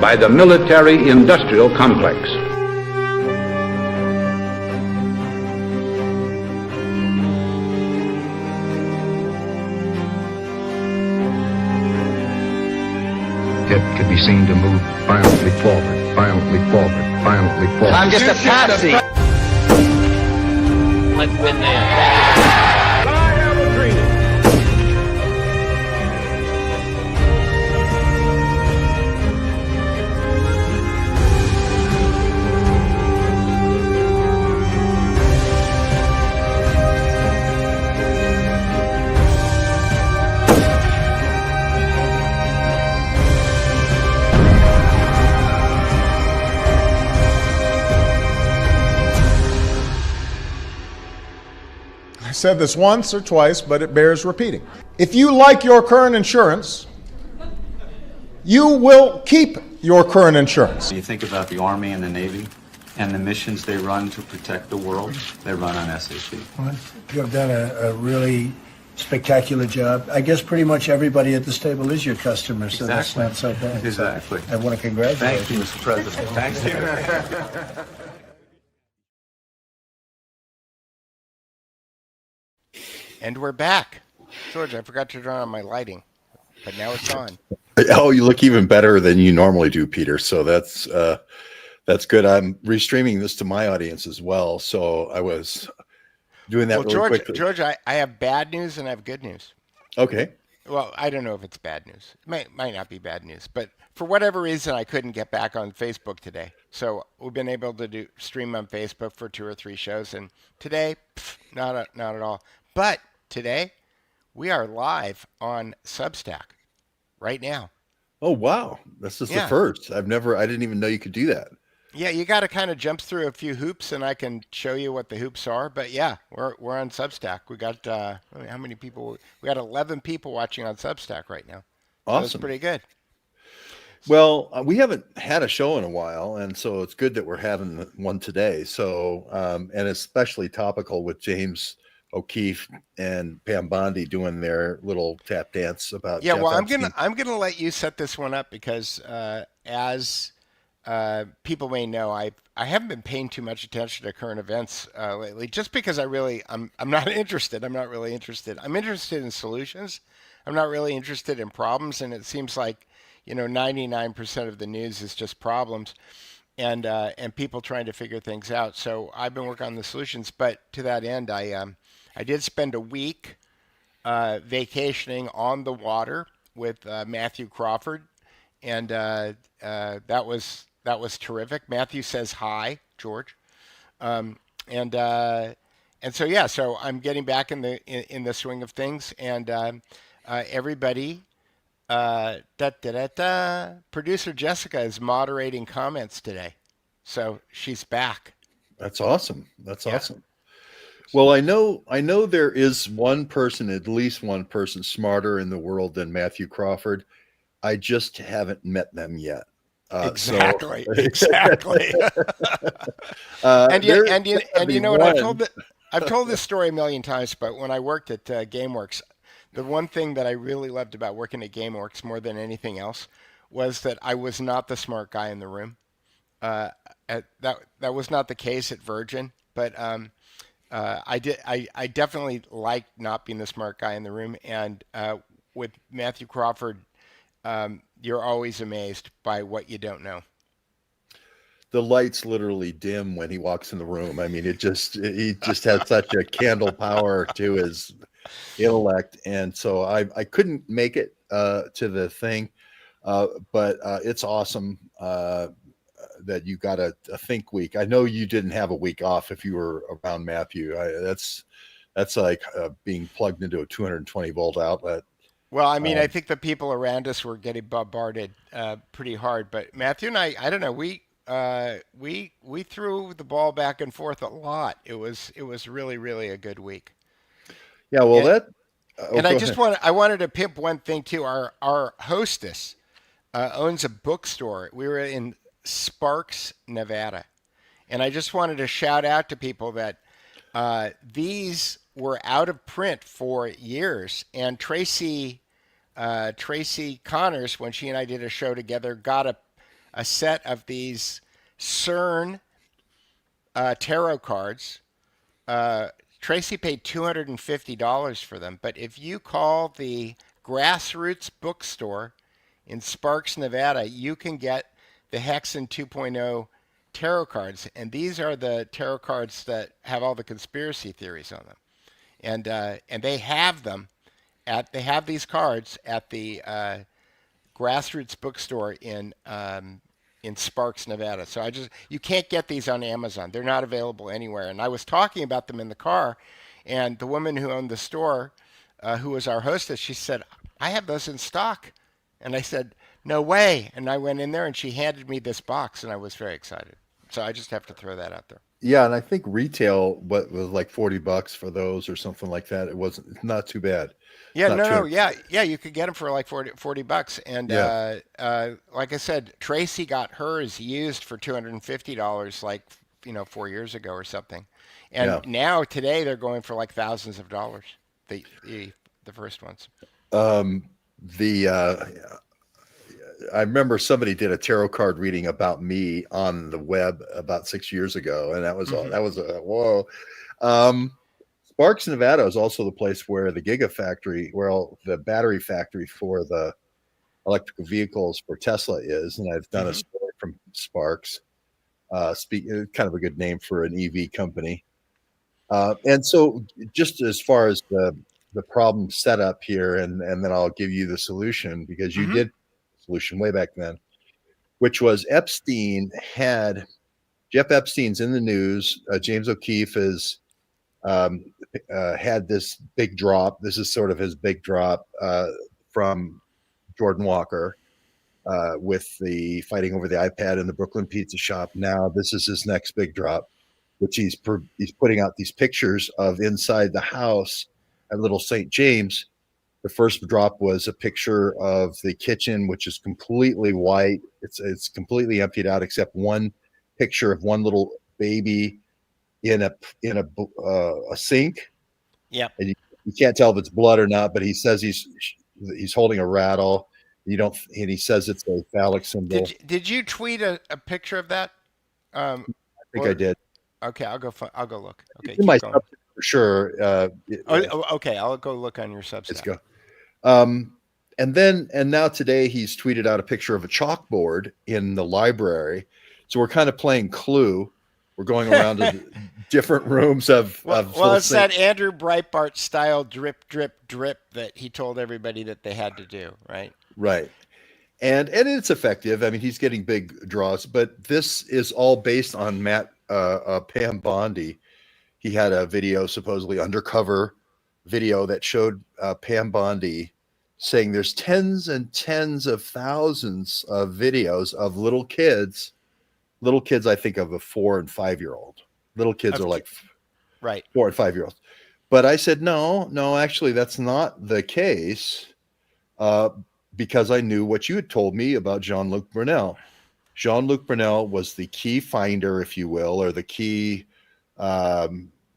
by the military-industrial complex. It could be seen to move violently forward, violently forward, violently forward. I'm just a patsy. Let's win there. I said this once or twice, but it bears repeating. If you like your current insurance, you will keep your current insurance. You think about the Army and the Navy and the missions they run to protect the world, they run on SAP. Well, you have done a really spectacular job. I guess pretty much everybody at this table is your customer, so Exactly. that's not so bad. Exactly. I want to congratulate Thank you, Mr. President. Thank you. And we're back. George, I forgot to turn on my lighting, but now it's on. Oh, you look even better than you normally do, Peter. So that's good. I'm restreaming this to my audience as well. So I was doing that really quickly. George, I have bad news and I have good news. Okay. Well, I don't know if it's bad news. It might not be bad news, but for whatever reason, I couldn't get back on Facebook today. So we've been able to stream on Facebook for 2 or 3 shows, and today, not at all. But today, we are live on Substack right now. Oh, wow. This is the first. I didn't even know you could do that. Yeah, you got to kind of jump through a few hoops, and I can show you what the hoops are. But yeah, we're on Substack. We got how many people? We got 11 people watching on Substack right now. Awesome. That's pretty good. Well, we haven't had a show in a while, and so it's good that we're having one today. So, and especially topical with James O'Keefe and Pam Bondi doing their little tap dance about. Yeah, Jeff well, Epstein. I'm gonna let you set this one up because as people may know, I haven't been paying too much attention to current events lately, just because I'm not interested. I'm not really interested. I'm interested in solutions. I'm not really interested in problems, and it seems like 99% of the news is just problems and people trying to figure things out. So I've been working on the solutions, but to that end, I did spend a week vacationing on the water with Matthew Crawford, and that was terrific. Matthew says hi, George, and so yeah, so I'm getting back in the swing of things, and everybody. Producer Jessica is moderating comments today, so she's back. That's awesome. That's Yeah. awesome. Well, I know there is one person, at least one person smarter in the world than Matthew Crawford. I just haven't met them yet. Exactly. Exactly. And you there and you gotta and be you know what one. I've told this story a million times, but when I worked at GameWorks, the one thing that I really loved about working at GameWorks more than anything else was that I was not the smart guy in the room. That was not the case at Virgin, but I definitely liked not being the smart guy in the room. And with Matthew Crawford, you're always amazed by what you don't know. The lights literally dim when he walks in the room. I mean, he just has such a candle power to his intellect, and so I couldn't make it to the thing, but it's awesome that you got a think week. I know you didn't have a week off if you were around Matthew. That's like being plugged into a 220 volt outlet. Well, I mean, I think the people around us were getting bombarded pretty hard, but Matthew and I don't know, we threw the ball back and forth a lot. It was really really a good week. Yeah, well, And, that. and Go ahead. I wanted to pimp one thing too. Our hostess owns a bookstore. We were in Sparks, Nevada, and I just wanted to shout out to people that these were out of print for years, and Tracy Connors, when she and I did a show together, got a set of these CERN tarot cards. Tracy paid $250 for them, but if you call the Grassroots Bookstore in Sparks, Nevada, you can get the Hexen 2.0 tarot cards, and these are the tarot cards that have all the conspiracy theories on them, and they have them they have these cards at the Grassroots Bookstore in Sparks, Nevada. So you can't get these on Amazon. They're not available anywhere. And I was talking about them in the car, and the woman who owned the store, who was our hostess, she said, "I have those in stock." And I said, "No way." And I went in there, and she handed me this box, and I was very excited. So I just have to throw that out there. Yeah, and I think retail what was like $40 for those or something like that. It wasn't not too bad. Yeah, Not no, too. yeah, you could get them for like $40. And Yeah. like I said, Tracy got hers used for $250, like 4 years ago or something. And Yeah. now today they're going for like thousands of dollars. The first ones. The I remember somebody did a tarot card reading about me on the web about 6 years ago, and that was whoa. Sparks, Nevada is also the place where the Gigafactory, the battery factory for the electrical vehicles for Tesla is, and I've done a story from Sparks. Kind of a good name for an EV company. And so, just as far as the problem set up here, and then I'll give you the solution because you did the solution way back then, which was Jeff Epstein's in the news. James O'Keefe is had this big drop. This is sort of his big drop from Jordan Walker with the fighting over the iPad in the Brooklyn Pizza Shop. Now this is his next big drop, which he's putting out these pictures of inside the house at Little St. James. The first drop was a picture of the kitchen, which is completely white. It's completely emptied out except one picture of one little baby in a sink. Yep. And you can't tell if it's blood or not, but he says he's holding a rattle. And he says it's a phallic symbol. Did you tweet a picture of that? I think I did. Okay, I'll go look. Okay, It's in my keep going. Substack for sure. Okay, I'll go look on your Substack. Let's go. And now today he's tweeted out a picture of a chalkboard in the library. So we're kind of playing Clue. We're going around to different rooms of. Well, it's that Andrew Breitbart style drip, drip, drip that he told everybody that they had to do, right? Right. And it's effective. I mean, he's getting big draws, but this is all based on Pam Bondi. he had a video, supposedly undercover video, that showed Pam Bondi saying there's tens and tens of thousands of videos of little kids, I think of a 4 and 5 year old. Little kids are like right. 4 and 5 year olds. But I said, no, actually, that's not the case, because I knew what you had told me about Jean-Luc Brunel. Jean-Luc Brunel was the key finder, if you will, or the key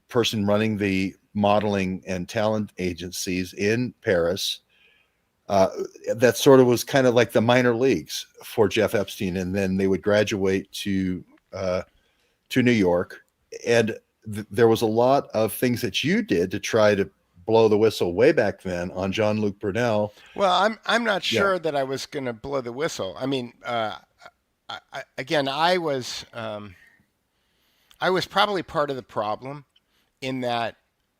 person running the modeling and talent agencies in Paris. That sort of was kind of like the minor leagues for Jeff Epstein, and then they would graduate to New York, and there was a lot of things that you did to try to blow the whistle way back then on Jean-Luc Brunel. Well, I'm not sure that I was going to blow the whistle. I mean, I was probably part of the problem in that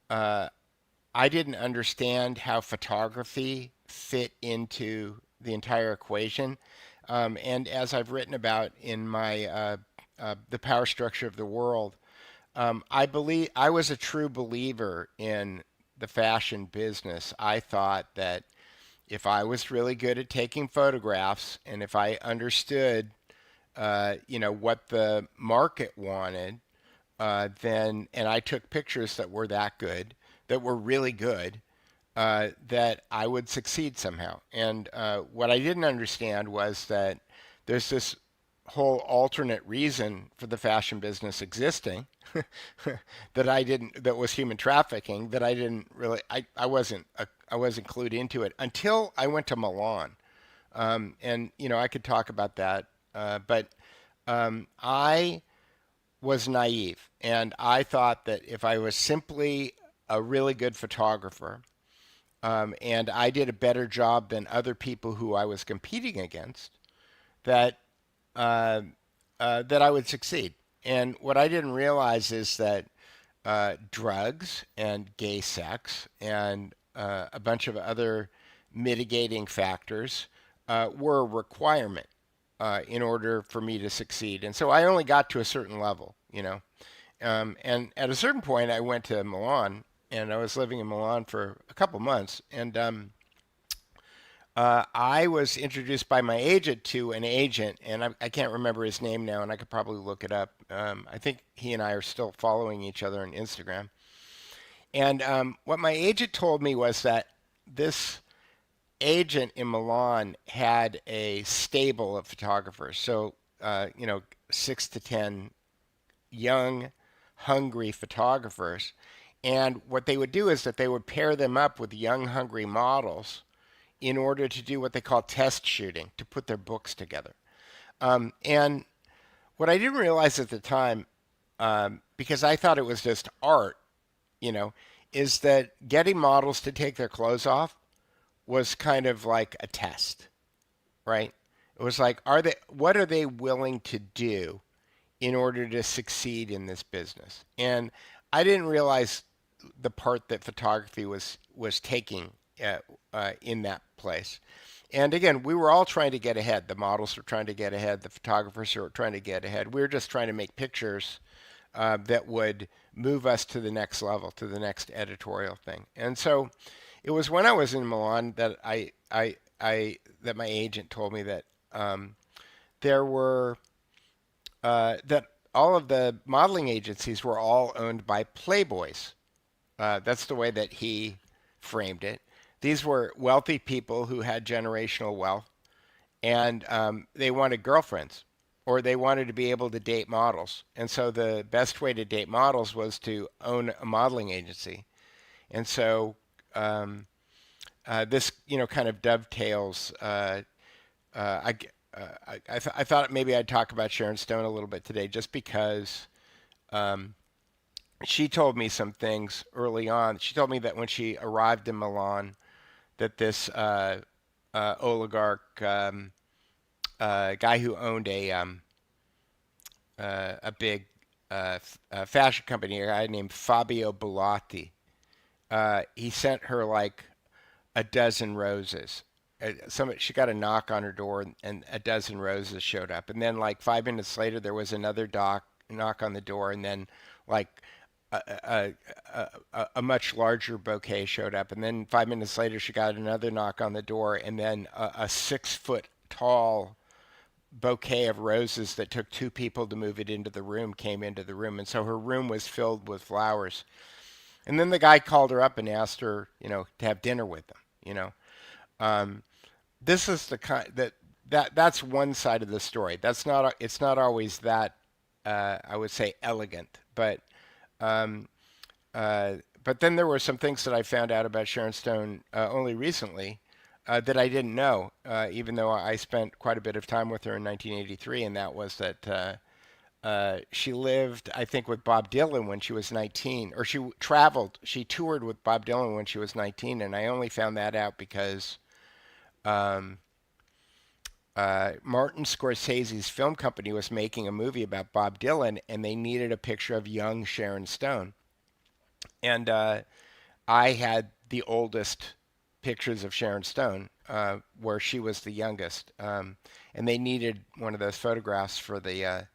I didn't understand how photography fit into the entire equation. And as I've written about in my The Power Structure of the World, I was a true believer in the fashion business. I thought that if I was really good at taking photographs and if I understood, what the market wanted, then, and I took pictures that were that good, that were really good, that I would succeed somehow. And what I didn't understand was that there's this whole alternate reason for the fashion business existing that was human trafficking, that I didn't really, I wasn't clued into it until I went to Milan. And, I could talk about that. But I was naive, and I thought that if I was simply a really good photographer, and I did a better job than other people who I was competing against, that that I would succeed. And what I didn't realize is that drugs and gay sex and a bunch of other mitigating factors were a requirement in order for me to succeed. And so I only got to a certain level, and at a certain point I went to Milan, and I was living in Milan for a couple months, and I was introduced by my agent to an agent, and I can't remember his name now, and I could probably look it up. I think he and I are still following each other on Instagram. And what my agent told me was that this agent in Milan had a stable of photographers. So, 6 to 10 young, hungry photographers. And what they would do is that they would pair them up with young, hungry models in order to do what they call test shooting, to put their books together. And what I didn't realize at the time, because I thought it was just art, is that getting models to take their clothes off was kind of like a test, right? It was like, what are they willing to do in order to succeed in this business? And I didn't realize the part that photography was taking in that place. And again, we were all trying to get ahead. The models were trying to get ahead. The photographers were trying to get ahead. We were just trying to make pictures that would move us to the next level, to the next editorial thing. And so it was when I was in Milan that that my agent told me that there were that all of the modeling agencies were all owned by playboys. That's the way that he framed it. These were wealthy people who had generational wealth, and they wanted girlfriends, or they wanted to be able to date models. And so the best way to date models was to own a modeling agency. And so this, kind of dovetails. I thought maybe I'd talk about Sharon Stone a little bit today, just because she told me some things early on. She told me that when she arrived in Milan, that this oligarch guy who owned a big fashion company, a guy named Fabio Bellotti, he sent her like a dozen roses. She got a knock on her door, and a dozen roses showed up. And then like 5 minutes later, there was another knock on the door, and then like a much larger bouquet showed up, and then 5 minutes later she got another knock on the door, and then a 6 foot tall bouquet of roses that took two people to move it into the room came into the room, and so her room was filled with flowers. And then the guy called her up and asked her, to have dinner with him. Um, this is the kind that's one side of the story. It's not always that I would say elegant, um, but then there were some things that I found out about Sharon Stone only recently that I didn't know, even though I spent quite a bit of time with her in 1983, and that was that she lived, I think, with Bob Dylan when she was 19, or she toured with Bob Dylan when she was 19, and I only found that out because um, Martin Scorsese's film company was making a movie about Bob Dylan, and they needed a picture of young Sharon Stone. And I had the oldest pictures of Sharon Stone, where she was the youngest, and they needed one of those photographs for the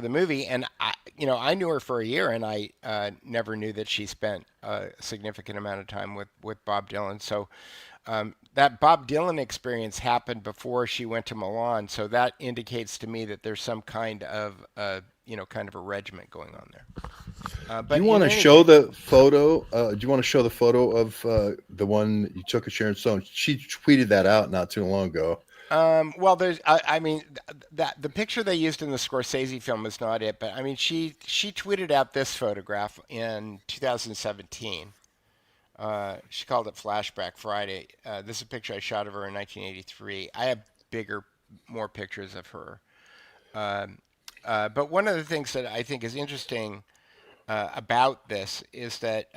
movie. And I knew her for a year, and I never knew that she spent a significant amount of time with Bob Dylan. So that Bob Dylan experience happened before she went to Milan. So that indicates to me that there's some kind of kind of a regiment going on there. But do you want to show the photo? Do you want to show the photo of the one you took of Sharon Stone? She tweeted that out not too long ago. Well, I mean, that the picture they used in the Scorsese film is not it, but I mean, she tweeted out this photograph in 2017. She called it Flashback Friday. This is a picture I shot of her in 1983. I have more pictures of her. But one of the things that I think is interesting about this is that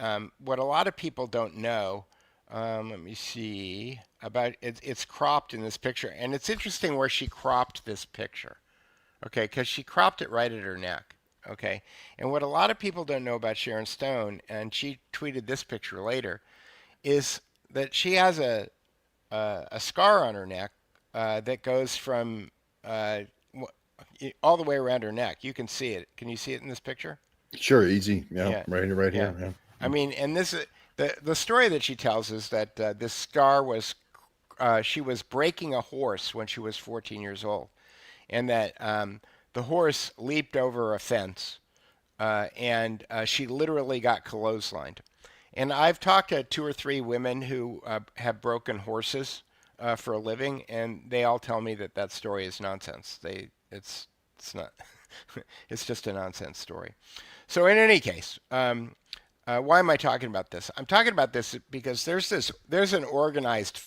what a lot of people don't know. Let me see about it. It's cropped in this picture, and it's interesting where she cropped this picture. Okay, because she cropped it right at her neck. Okay, and what a lot of people don't know about Sharon Stone, and she tweeted this picture later, is that she has a scar on her neck that goes from all the way around her neck. You can see it. Can you see it in this picture? Sure, easy. Yeah, Yeah. right Yeah. here. Yeah. I mean, and this is the story that she tells is that this scar was she was breaking a horse when she was 14 years old, and that the horse leaped over a fence, and she literally got clotheslined. And I've talked to 2 or 3 women who have broken horses for a living, and they all tell me that story is nonsense. It's not. It's just a nonsense story. So in any case, why am I talking about this? I'm talking about this because there's an organized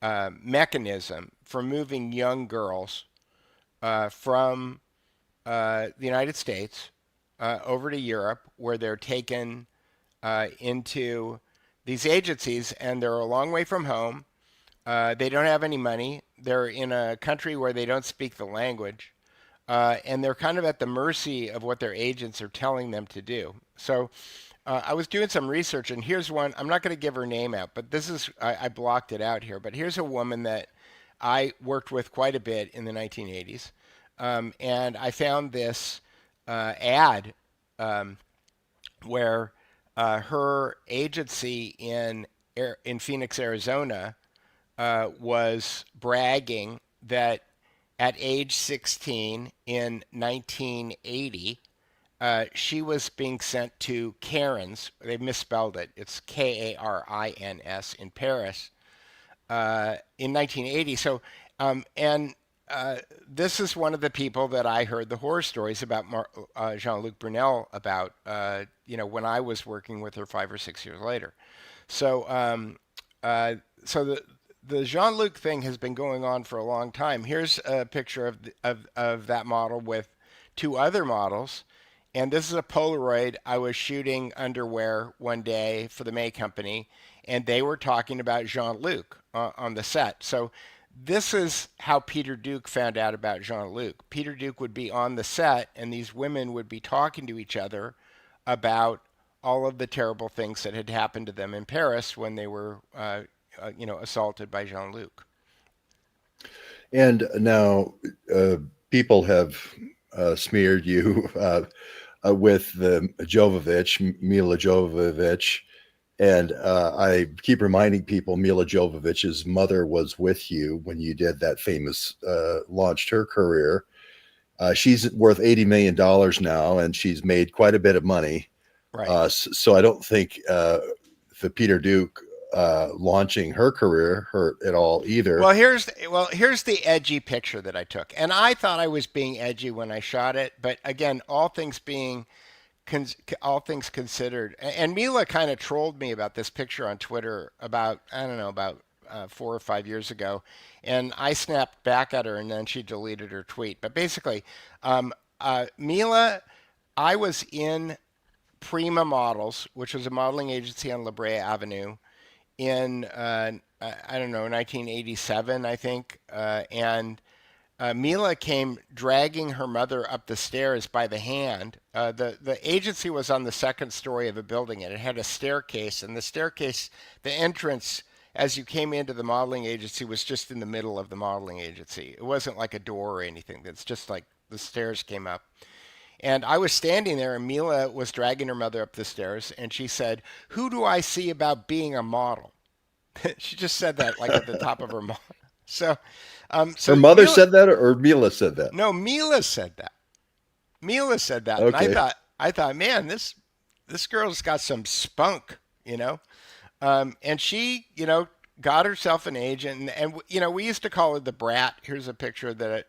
mechanism for moving young girls from the United States over to Europe, where they're taken into these agencies, and they're a long way from home. They don't have any money. They're in a country where they don't speak the language. And they're kind of at the mercy of what their agents are telling them to do. So I was doing some research, and here's one. I'm not going to give her name out, but I blocked it out here. But here's a woman that I worked with quite a bit in the 1980s. And I found this ad where her agency in Phoenix, Arizona, was bragging that at age 16 in 1980, she was being sent to Karen's. They misspelled it. It's Karins in Paris in 1980. So, this is one of the people that I heard the horror stories about Jean-Luc Brunel about, when I was working with her 5 or 6 years later. So, so the Jean-Luc thing has been going on for a long time. Here's a picture of that model with 2 other models. And this is a Polaroid. I was shooting underwear one day for the May Company, and they were talking about Jean-Luc on the set. So this is how Peter Duke found out about Jean-Luc. Peter Duke would be on the set, and these women would be talking to each other about all of the terrible things that had happened to them in Paris when they were assaulted by Jean-Luc. And now people have smeared you with the Mila Jovovich. And I keep reminding people Mila Jovovich's mother was with you when you did that famous, launched her career. She's worth $80 million now, and she's made quite a bit of money. Right. So I don't think the Peter Duke launching her career hurt at all either. Well, here's the edgy picture that I took, and I thought I was being edgy when I shot it, but again, all things considered, and Mila kind of trolled me about this picture on Twitter about, I don't know, about 4 or 5 years ago, and I snapped back at her, and then she deleted her tweet. But basically, Mila, I was in Prima Models, which was a modeling agency on La Brea Avenue, in I don't know, 1987, I think, and Mila came dragging her mother up the stairs by the hand. The agency was on the second story of a building, and it had a staircase, and the entrance as you came into the modeling agency was just in the middle of the modeling agency. It wasn't like a door or anything. It's just like the stairs came up. And I was standing there, and Mila was dragging her mother up the stairs, and she said, "Who do I see about being a model?" She just said that like at the top of her mouth. So her mother said that, or Mila said that? No, Mila said that. Mila said that. Okay. And I thought, man, this girl's got some spunk, you know? And she, got herself an agent, and we used to call her the brat. Here's a picture that,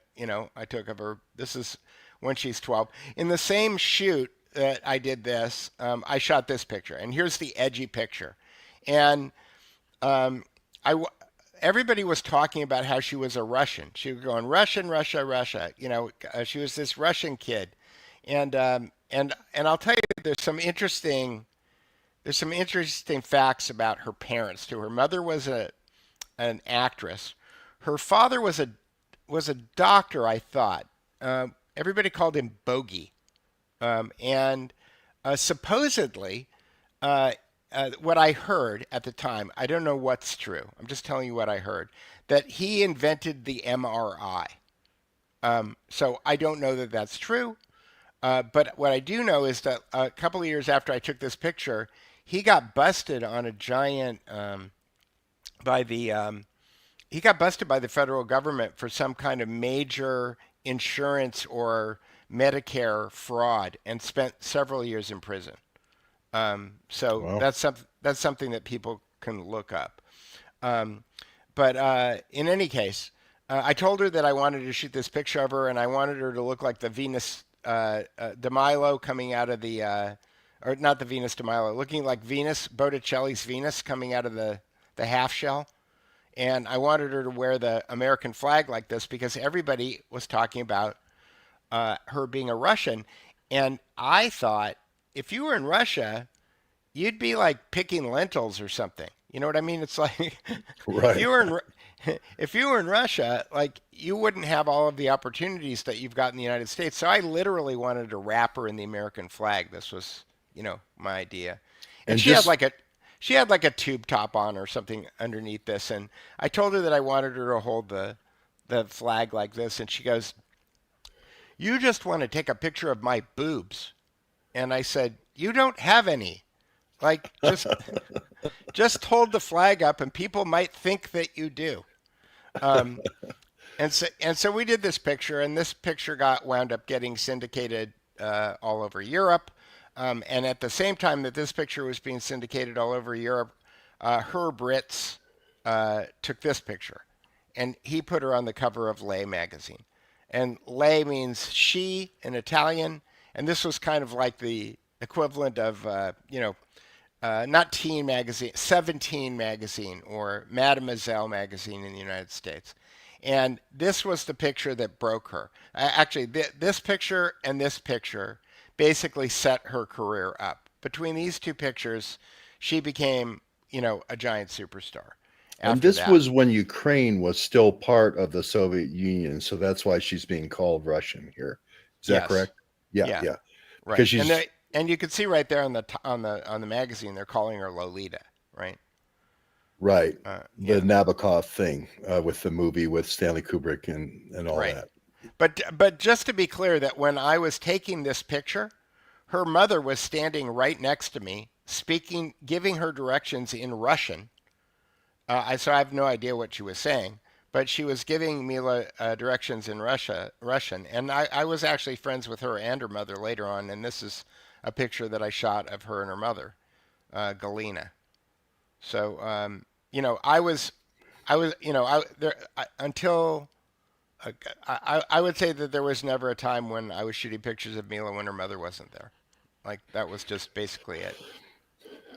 I took of her. This is when she's 12. In the same shoot that I did this, I shot this picture, and here's the edgy picture. And everybody was talking about how she was a Russian. She was going Russian, Russia, Russia. She was this Russian kid, and I'll tell you, there's some interesting facts about her parents too. Her mother was an actress. Her father was a doctor, I thought. Everybody called him Bogey, and supposedly. What I heard at the time, I don't know what's true. I'm just telling you what I heard, that he invented the MRI. So I don't know that that's true. But what I do know is that a couple of years after I took this picture, he got busted on a giant he got busted by the federal government for some kind of major insurance or Medicare fraud and spent several years in prison. Wow. That's something that people can look up. But in any case, I told her that I wanted to shoot this picture of her, and I wanted her to look like the Venus de Milo coming out of the, or not the Venus de Milo, looking like Venus, Botticelli's Venus coming out of the half shell. And I wanted her to wear the American flag like this because everybody was talking about her being a Russian. And I thought, if you were in Russia, you'd be like picking lentils or something. You know what I mean? It's like right. if you were in Russia, like you wouldn't have all of the opportunities that you've got in the United States. So I literally wanted to wrap her in the American flag. This was, my idea. And she had like a tube top on or something underneath this. And I told her that I wanted her to hold the flag like this. And she goes, "You just want to take a picture of my boobs." And I said, "You don't have any. Like, just hold the flag up, and people might think that you do." And so we did this picture, and this picture wound up getting syndicated all over Europe. And at the same time that this picture was being syndicated all over Europe, Herb Ritz took this picture, and he put her on the cover of Lei magazine. And Lei means she in Italian. And this was kind of like the equivalent of, not Teen Magazine, 17 Magazine or Mademoiselle Magazine in the United States. And this was the picture that broke her. Actually, this picture and this picture basically set her career up. Between these two pictures, she became, a giant superstar. And this was when Ukraine was still part of the Soviet Union, so that's why she's being called Russian here. Is that correct? Yeah. Right. Because and you can see right there on the magazine, they're calling her Lolita, right? Right. The Nabokov thing with the movie with Stanley Kubrick and all that. But just to be clear, that when I was taking this picture, her mother was standing right next to me, giving her directions in Russian. So I have no idea what she was saying, but she was giving Mila directions in Russian. And I was actually friends with her and her mother later on. And this is a picture that I shot of her and her mother, Galina. So, until I would say that there was never a time when I was shooting pictures of Mila when her mother wasn't there. Like that was just basically it.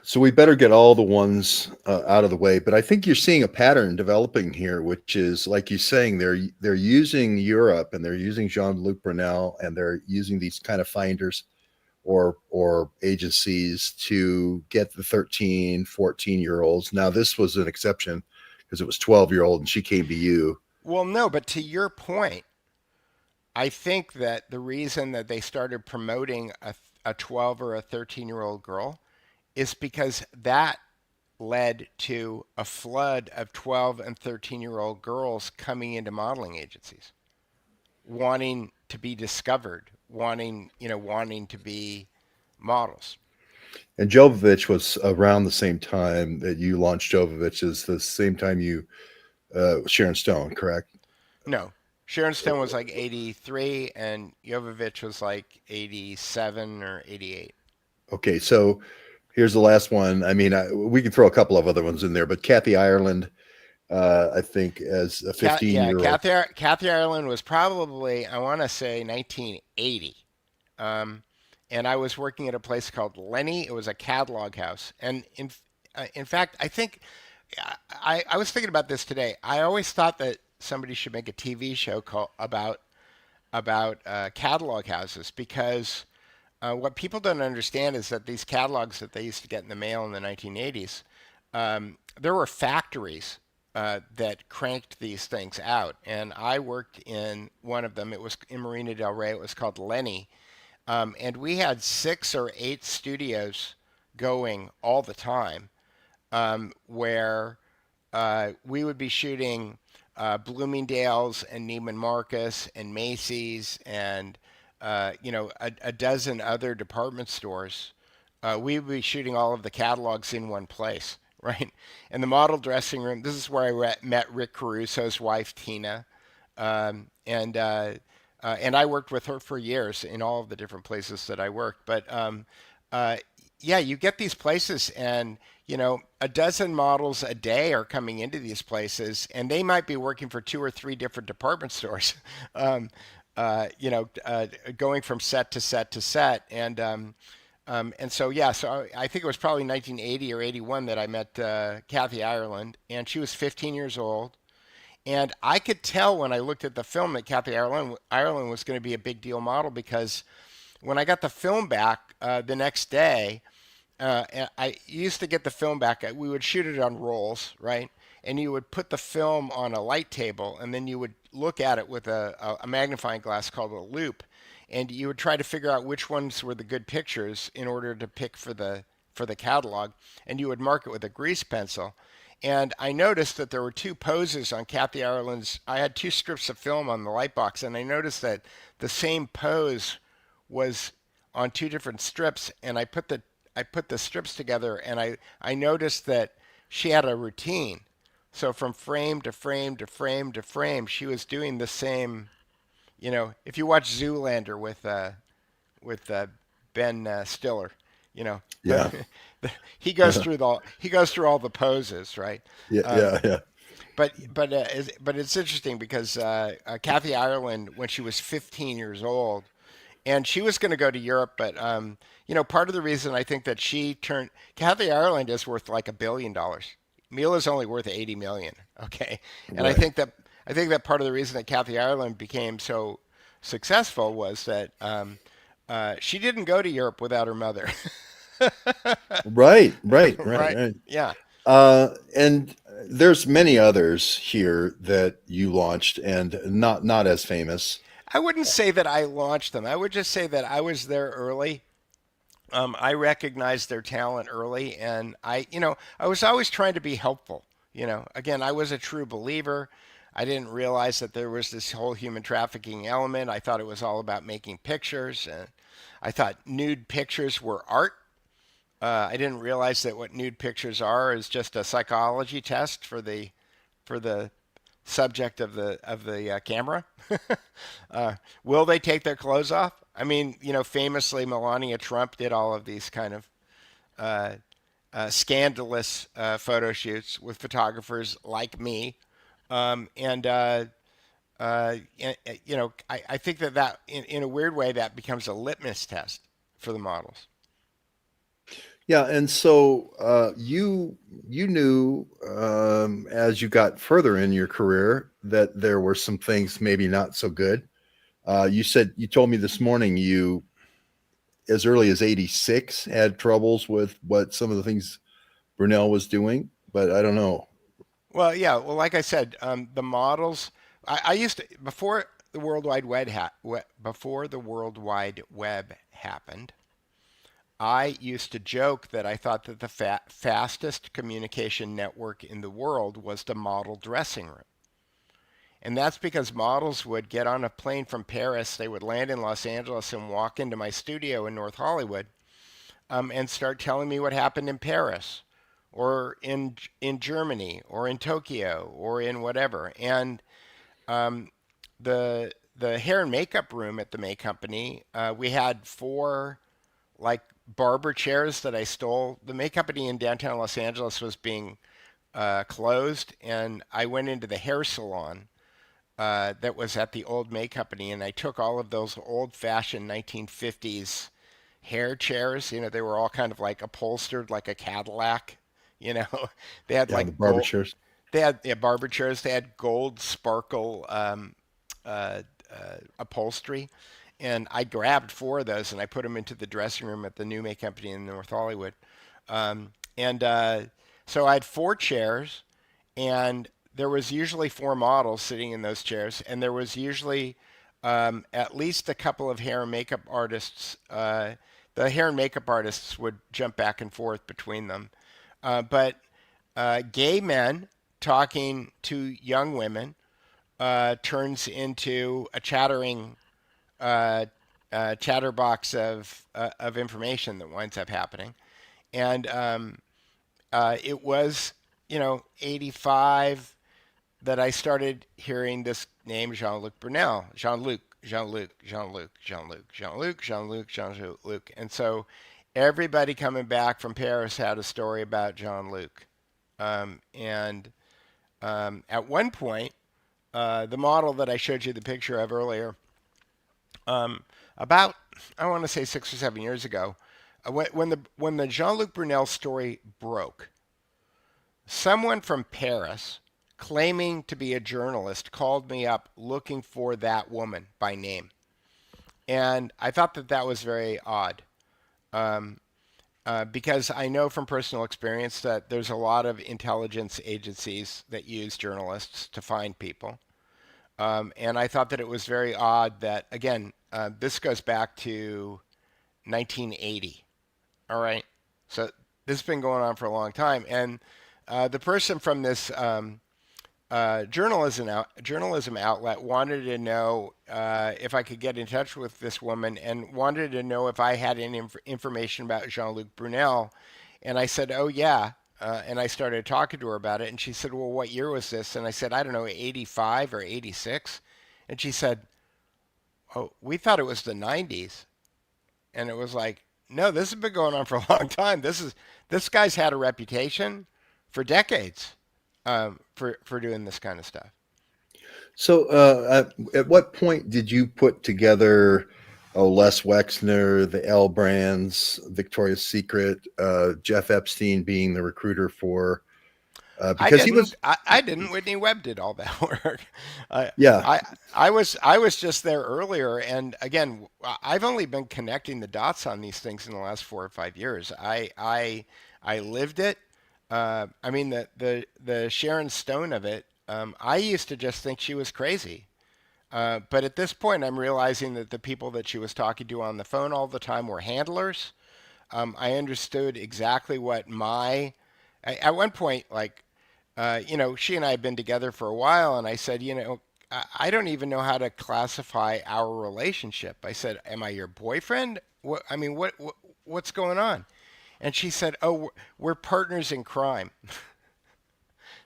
So we better get all the ones out of the way, but I think you're seeing a pattern developing here, which is like you're saying, they're using Europe and they're using Jean-Luc Brunel and they're using these kind of finders or agencies to get the 13, 14-year-olds. Now this was an exception because it was 12-year-old and she came to you. Well, no, but to your point, I think that the reason that they started promoting a 12 or a 13-year-old girl is because that led to a flood of 12 and 13-year-old girls coming into modeling agencies, wanting to be discovered, wanting to be models. And Jovovich was around the same time that you launched Jovovich, is the same time you Sharon Stone, correct? No, Sharon Stone was like 83 and Jovovich was like 87 or 88. Okay, so here's the last one. I mean, we can throw a couple of other ones in there, but Kathy Ireland, I think, as a 15-year-old. Yeah, Kathy Ireland was probably, I want to say, 1980. And I was working at a place called Lenny. It was a catalog house. And in fact, I think, I was thinking about this today. I always thought that somebody should make a TV show about catalog houses because what people don't understand is that these catalogs that they used to get in the mail in the 1980s, there were factories that cranked these things out. And I worked in one of them. It was in Marina del Rey. It was called Lenny. And we had 6 or 8 studios going all the time where we would be shooting Bloomingdale's and Neiman Marcus and Macy's and a dozen other department stores. We would be shooting all of the catalogs in one place, right? And the model dressing room, this is where I met Rick Caruso's wife, Tina. And I worked with her for years in all of the different places that I worked. But yeah, you get these places and, a dozen models a day are coming into these places and they might be working for 2 or 3 different department stores. Going from set to set to set. And so, yeah, so I think it was probably 1980 or 81 that I met Kathy Ireland, and she was 15 years old. And I could tell when I looked at the film that Kathy Ireland was going to be a big deal model because when I got the film back the next day, I used to get the film back. We would shoot it on rolls, right? And you would put the film on a light table, and then you would look at it with a magnifying glass called a loop, and you would try to figure out which ones were the good pictures in order to pick for the catalog, and you would mark it with a grease pencil. And I noticed that there were 2 poses on Kathy Ireland's. I had 2 strips of film on the light box, and I noticed that the same pose was on 2 different strips, and I put the strips together, and I noticed that she had a routine. So from frame to frame to frame to frame, she was doing the same. If you watch Zoolander with Ben Stiller, Yeah. he goes through all the poses, right? Yeah. But it's interesting because Kathy Ireland, when she was 15 years old, and she was going to go to Europe, but part of the reason I think that Kathy Ireland is worth like $1 billion. Mila's only worth 80 million. Okay, and right. I think that part of the reason that Kathy Ireland became so successful was that she didn't go to Europe without her mother. Right. Yeah. And there's many others here that you launched and not as famous. I wouldn't say that I launched them. I would just say that I was there early. I recognized their talent early, and I was always trying to be helpful. Again, I was a true believer. I didn't realize that there was this whole human trafficking element. I thought it was all about making pictures, I thought nude pictures were art. I didn't realize that what nude pictures are is just a psychology test for the subject of the camera. Will they take their clothes off? I mean, famously, Melania Trump did all of these kind of scandalous photo shoots with photographers like me, and I think that in a weird way that becomes a litmus test for the models. Yeah, and so you knew as you got further in your career that there were some things maybe not so good. You told me this morning you, as early as '86, had troubles with what some of the things Brunel was doing, but I don't know. Well, yeah. Well, like I said, the models. I used to before the World Wide Web before the World Wide Web happened. I used to joke that I thought that the fastest communication network in the world was the model dressing room. And that's because models would get on a plane from Paris, they would land in Los Angeles and walk into my studio in North Hollywood, and start telling me what happened in Paris or in Germany or in Tokyo or in whatever. And um, the hair and makeup room at the May Company, we had four like barber chairs that I stole. The May Company in downtown Los Angeles was being closed, and I went into the hair salon that was at the old May Company, and I took all of those old-fashioned 1950s hair chairs. They were all kind of like upholstered like a Cadillac. You know, they had Yeah, the like barber gold. chairs. They had barber chairs. They had gold sparkle upholstery, and I grabbed four of those and I put them into the dressing room at the new May Company in North Hollywood. And so I had four chairs, and there was usually four models sitting in those chairs, and there was usually at least a couple of hair and makeup artists. The hair and makeup artists would jump back and forth between them, but gay men talking to young women turns into a chattering chatterbox of information that winds up happening. And it was, 85 that I started hearing this name, Jean-Luc Brunel. Jean-Luc, Jean-Luc, Jean-Luc, Jean-Luc, Jean-Luc, Jean-Luc, Jean-Luc. And so everybody coming back from Paris had a story about Jean-Luc. And at one point, the model that I showed you the picture of earlier, about, I want to say 6 or 7 years ago, when the Jean-Luc Brunel story broke, someone from Paris claiming to be a journalist called me up looking for that woman by name. And I thought that that was very odd, because I know from personal experience that there's a lot of intelligence agencies that use journalists to find people. And I thought that it was very odd that, again, this goes back to 1980. All right. So this has been going on for a long time. And the person from this journalism outlet wanted to know if I could get in touch with this woman, and wanted to know if I had any information about Jean-Luc Brunel. And I said, oh, yeah. And I started talking to her about it. And she said, well, what year was this? And I said, I don't know, 85 or 86. And she said, oh, we thought it was the 90s. And it was like, no, this has been going on for a long time. This guy's had a reputation for decades for doing this kind of stuff. So, at what point did you put together Les Wexner, the L Brands, Victoria's Secret, Jeff Epstein being the recruiter for? Because I didn't. Whitney Webb did all that work. Yeah. I was just there earlier, and again, I've only been connecting the dots on these things in the last 4 or 5 years. I lived it. I mean, the Sharon Stone of it. I used to just think she was crazy. But at this point, I'm realizing that the people that she was talking to on the phone all the time were handlers. I understood exactly what at one point, like, she and I had been together for a while, and I said, I don't even know how to classify our relationship. I said, am I your boyfriend? What, I mean, what's going on? And she said, oh, we're partners in crime.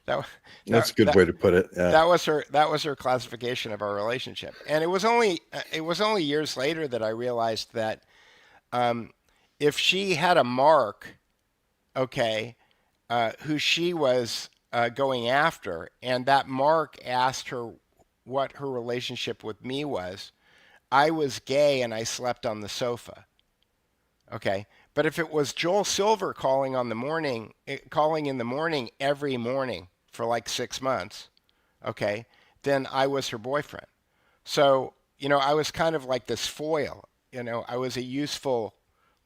That, That's that, a good that, way to put it. Yeah. that was her classification of our relationship. And it was only years later that I realized that if she had a mark, okay, who she was going after, and that mark asked her what her relationship with me was, I was gay and I slept on the sofa. Okay. But if it was Joel Silver calling in the morning every morning for like 6 months, okay, then I was her boyfriend. So, I was kind of like this foil. I was a useful,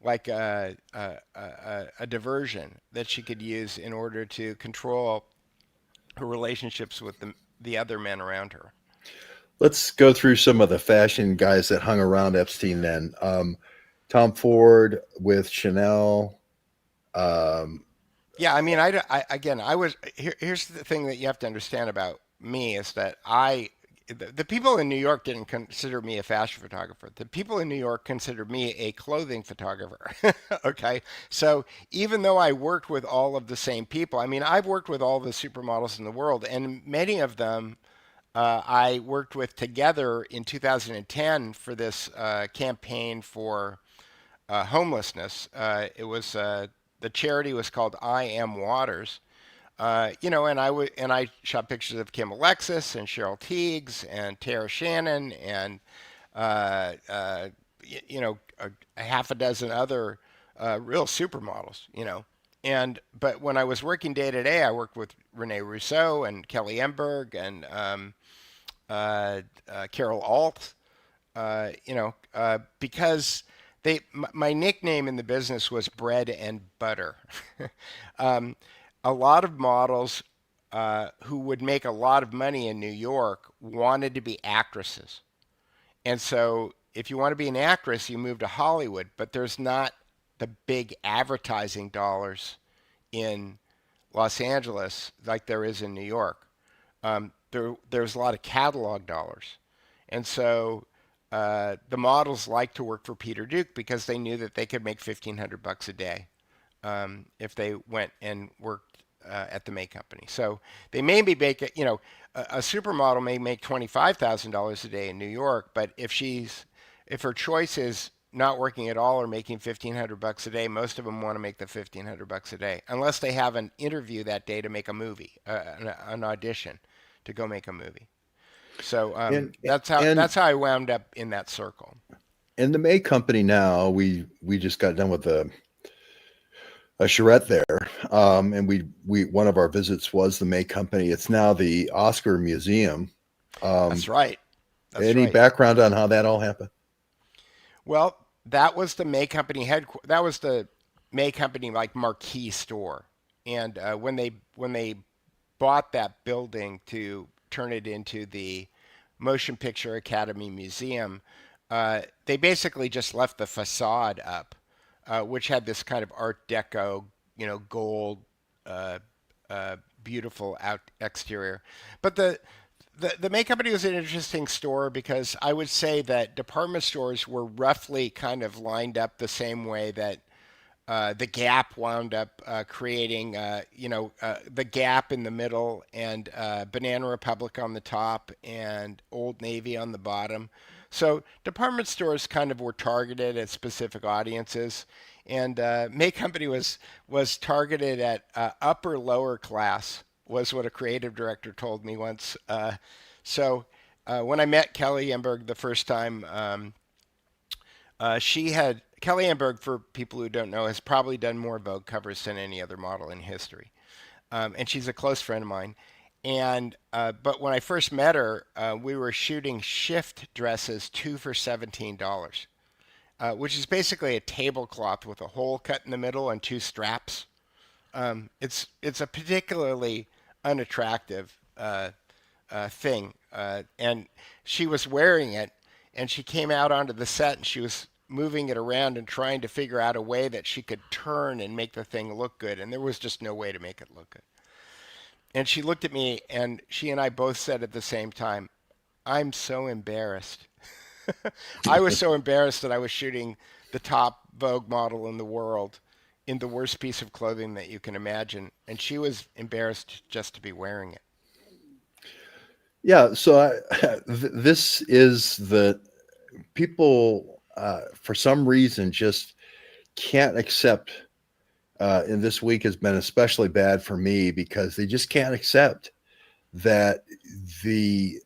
like a diversion that she could use in order to control her relationships with the other men around her. Let's go through some of the fashion guys that hung around Epstein then. Tom Ford with Chanel. Yeah, I mean, again, here's the thing that you have to understand about me is that the people in New York didn't consider me a fashion photographer. The people in New York considered me a clothing photographer. Okay. So even though I worked with all of the same people, I mean, I've worked with all the supermodels in the world, and many of them I worked with together in 2010 for this campaign for homelessness. It was the charity was called I Am Waters. And I shot pictures of Kim Alexis and Cheryl Tiegs and Tara Shannon and a half a dozen other real supermodels. But when I was working day to day, I worked with Rene Rousseau and Kelly Emberg and Carol Alt. Because my nickname in the business was bread and butter. um, a lot of models who would make a lot of money in New York wanted to be actresses. And so if you want to be an actress, you move to Hollywood, but there's not the big advertising dollars in Los Angeles like there is in New York. There's a lot of catalog dollars. And so the models liked to work for Peter Duke because they knew that they could make $1,500 a day if they went and worked at the May Company. So they may be making, a supermodel may make $25,000 a day in New York, but if her choice is not working at all or making $1,500 a day, most of them want to make the $1,500 a day, unless they have an interview that day to make a movie, an audition to go make a movie. So that's how I wound up in that circle. And the May Company now, we just got done with a charrette there, and we one of our visits was the May Company. It's now the Oscar Museum. That's right. Any background on how that all happened? Well, that was the May Company headquarters. That was the May Company like marquee store, and when they bought that building to turn it into the Motion Picture Academy Museum, they basically just left the facade up, which had this kind of Art Deco, gold, beautiful exterior. But the May Company was an interesting store because I would say that department stores were roughly kind of lined up the same way that the Gap wound up creating, the Gap in the middle and Banana Republic on the top and Old Navy on the bottom. So department stores kind of were targeted at specific audiences, and May Company was targeted at upper lower class, was what a creative director told me once. So when I met Kelly Emberg the first time, Kelly Emberg, for people who don't know, has probably done more Vogue covers than any other model in history. And she's a close friend of mine. And but when I first met her, we were shooting shift dresses, 2 for $17, which is basically a tablecloth with a hole cut in the middle and 2 straps. It's a particularly unattractive thing, and she was wearing it, and she came out onto the set, and she was moving it around and trying to figure out a way that she could turn and make the thing look good, and there was just no way to make it look good. And she looked at me, and she and I both said at the same time, I'm so embarrassed. I was so embarrassed that I was shooting the top Vogue model in the world in the worst piece of clothing that you can imagine, and she was embarrassed just to be wearing it. Yeah. So this is the people, for some reason, just can't accept. And this week has been especially bad for me because they just can't accept that the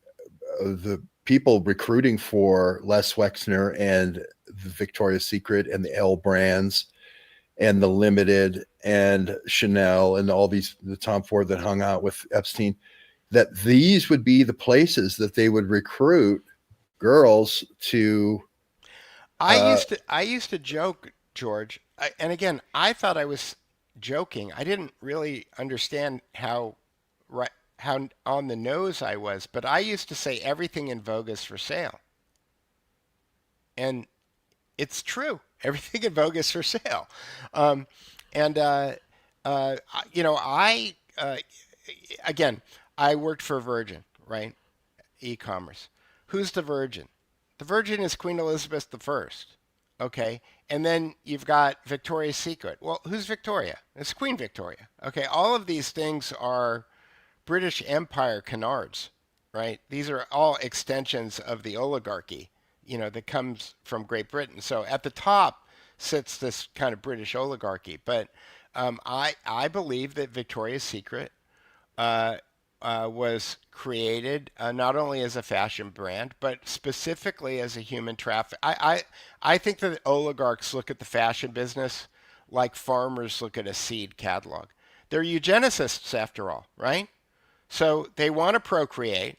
the people recruiting for Les Wexner and the Victoria's Secret and the L brands and the Limited and Chanel and all these, the Tom Ford that hung out with Epstein, that these would be the places that they would recruit girls to. I used to joke, George, and again, I thought I was joking. I didn't really understand right how on the nose I was, but I used to say everything in Vogue is for sale, and it's true. Everything in Vogue is for sale, um, and I again, I worked for Virgin, right? E-commerce. Who's the Virgin? The Virgin is Queen Elizabeth I. Okay. And then you've got Victoria's Secret. Well, who's Victoria? It's Queen Victoria. Okay. All of these things are British Empire canards, right? These are all extensions of the oligarchy, that comes from Great Britain. So at the top sits this kind of British oligarchy. But I believe that Victoria's Secret uh, was created not only as a fashion brand, but specifically as a human traffic. I think that oligarchs look at the fashion business like farmers look at a seed catalog. They're eugenicists after all, right? So they want to procreate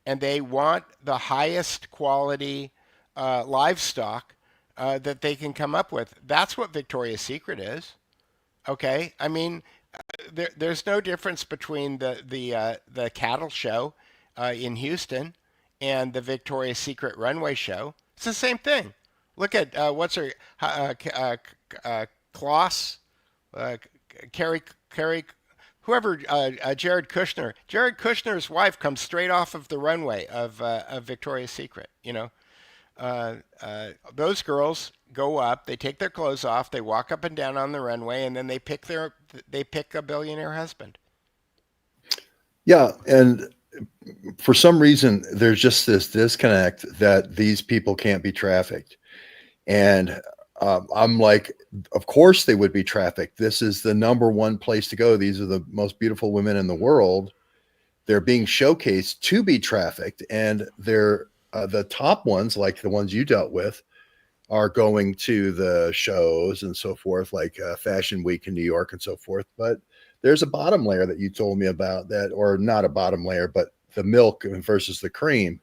and they want the highest quality livestock that they can come up with. That's what Victoria's Secret is. Okay, I mean, there's no difference between the cattle show in Houston and the Victoria's Secret runway show. It's the same thing. Look at what's her Kloss, uh, Carrie, whoever Jared Kushner. Jared Kushner's wife comes straight off of the runway of Victoria's Secret. Those girls go up, they take their clothes off, they walk up and down on the runway, and then they pick a billionaire husband. Yeah. And for some reason, there's just this disconnect that these people can't be trafficked. And I'm like, of course they would be trafficked. This is the number one place to go. These are the most beautiful women in the world. They're being showcased to be trafficked, and they're the top ones, like the ones you dealt with, are going to the shows and so forth, like Fashion Week in New York and so forth. But there's a bottom layer that you told me about that, or not a bottom layer, but the milk versus the cream.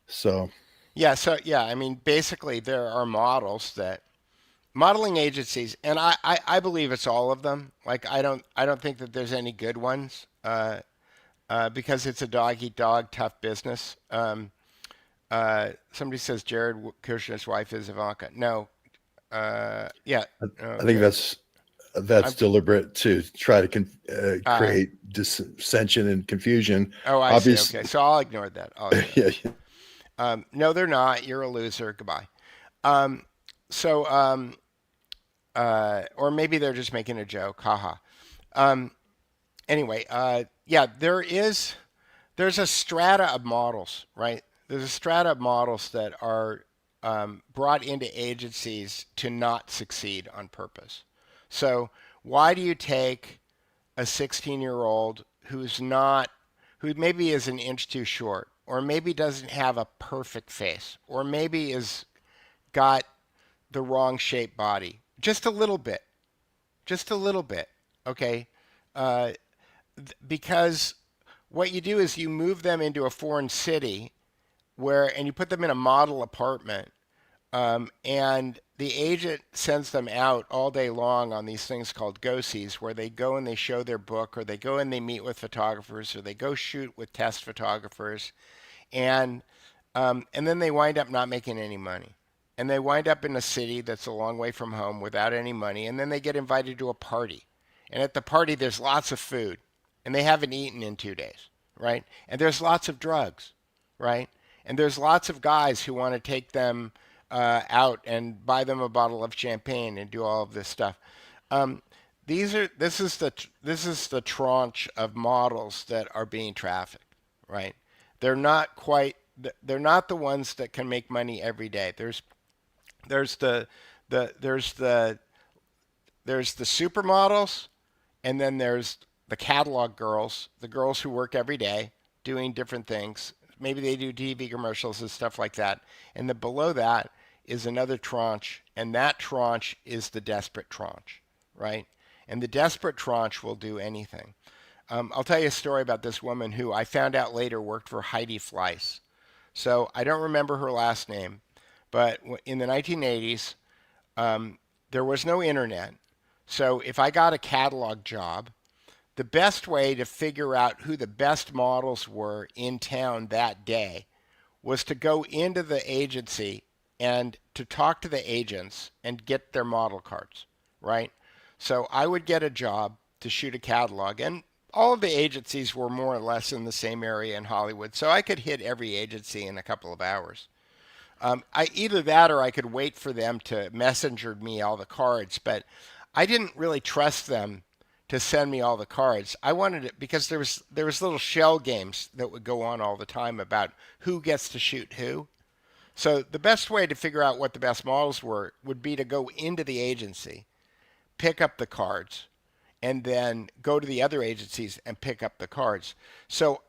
So Yeah, I mean, basically, there are modeling agencies, and I believe it's all of them. Like, I don't think that there's any good ones, because it's a dog eat dog tough business. Somebody says Jared Kushner's wife is Ivanka. No, yeah, I think okay. that's I'm, deliberate to try to create dissension and confusion. oh, I see. Obviously, Okay, so I'll ignore that. yeah, No, they're not. You're a loser. Goodbye. Um, so, or maybe they're just making a joke. Haha. Um, anyway, yeah, there's a strata of models, right? There's a strata of models that are brought into agencies to not succeed on purpose. So why do you take a 16-year-old who maybe is an inch too short, or maybe doesn't have a perfect face, or maybe is got the wrong shaped body, just a little bit, okay? Uh, because what you do is you move them into a foreign city and you put them in a model apartment, and the agent sends them out all day long on these things called go-sees, where they go and they show their book, or they go and they meet with photographers, or they go shoot with test photographers, and and then they wind up not making any money, and they wind up in a city that's a long way from home without any money, and then they get invited to a party, and at the party there's lots of food, and they haven't eaten in 2 days, right? And there's lots of drugs, right? And there's lots of guys who want to take them out and buy them a bottle of champagne and do all of this stuff. Um, this is the tranche of models that are being trafficked, right? They're not quite they're not the ones that can make money every day. There's the there's the there's the supermodels, and then there's the catalog girls, the girls who work every day doing different things. Maybe they do TV commercials and stuff like that. And then below that is another tranche, and that tranche is the desperate tranche, right? And the desperate tranche will do anything. I'll tell you a story about this woman who I found out later worked for Heidi Fleiss. So I don't remember her last name, but in the 1980s, there was no internet. So if I got a catalog job, the best way to figure out who the best models were in town that day was to go into the agency and to talk to the agents and get their model cards, right? So I would get a job to shoot a catalog, and all of the agencies were more or less in the same area in Hollywood, so I could hit every agency in a couple of hours. Either that or I could wait for them to messenger me all the cards, but I didn't really trust them to send me all the cards. I wanted it because there was little shell games that would go on all the time about who gets to shoot who. So the best way to figure out what the best models were would be to go into the agency, pick up the cards, and then go to the other agencies and pick up the cards. So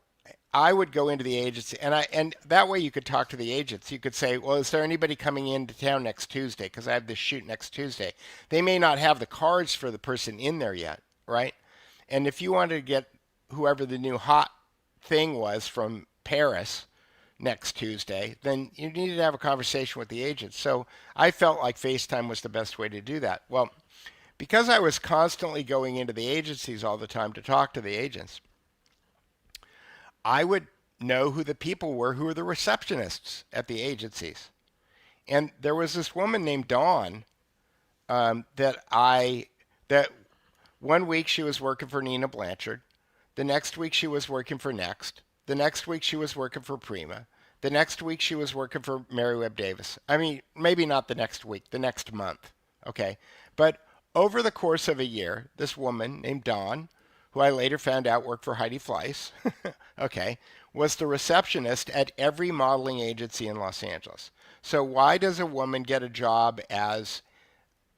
I would go into the agency, and that way you could talk to the agents. You could say, well, is there anybody coming into town next Tuesday? Because I have this shoot next Tuesday. They may not have the cards for the person in there yet, right? And if you wanted to get whoever the new hot thing was from Paris next Tuesday, then you needed to have a conversation with the agents. So I felt like FaceTime was the best way to do that. Well, because I was constantly going into the agencies all the time to talk to the agents, I would know who the people were who were the receptionists at the agencies. And there was this woman named Dawn that one week she was working for Nina Blanchard. The next week she was working for Next. The next week she was working for Prima. The next week she was working for Mary Webb Davis. I mean, maybe not the next week, the next month. Okay. But over the course of a year, this woman named Dawn, who I later found out worked for Heidi Fleiss, okay, was the receptionist at every modeling agency in Los Angeles. So why does a woman get a job as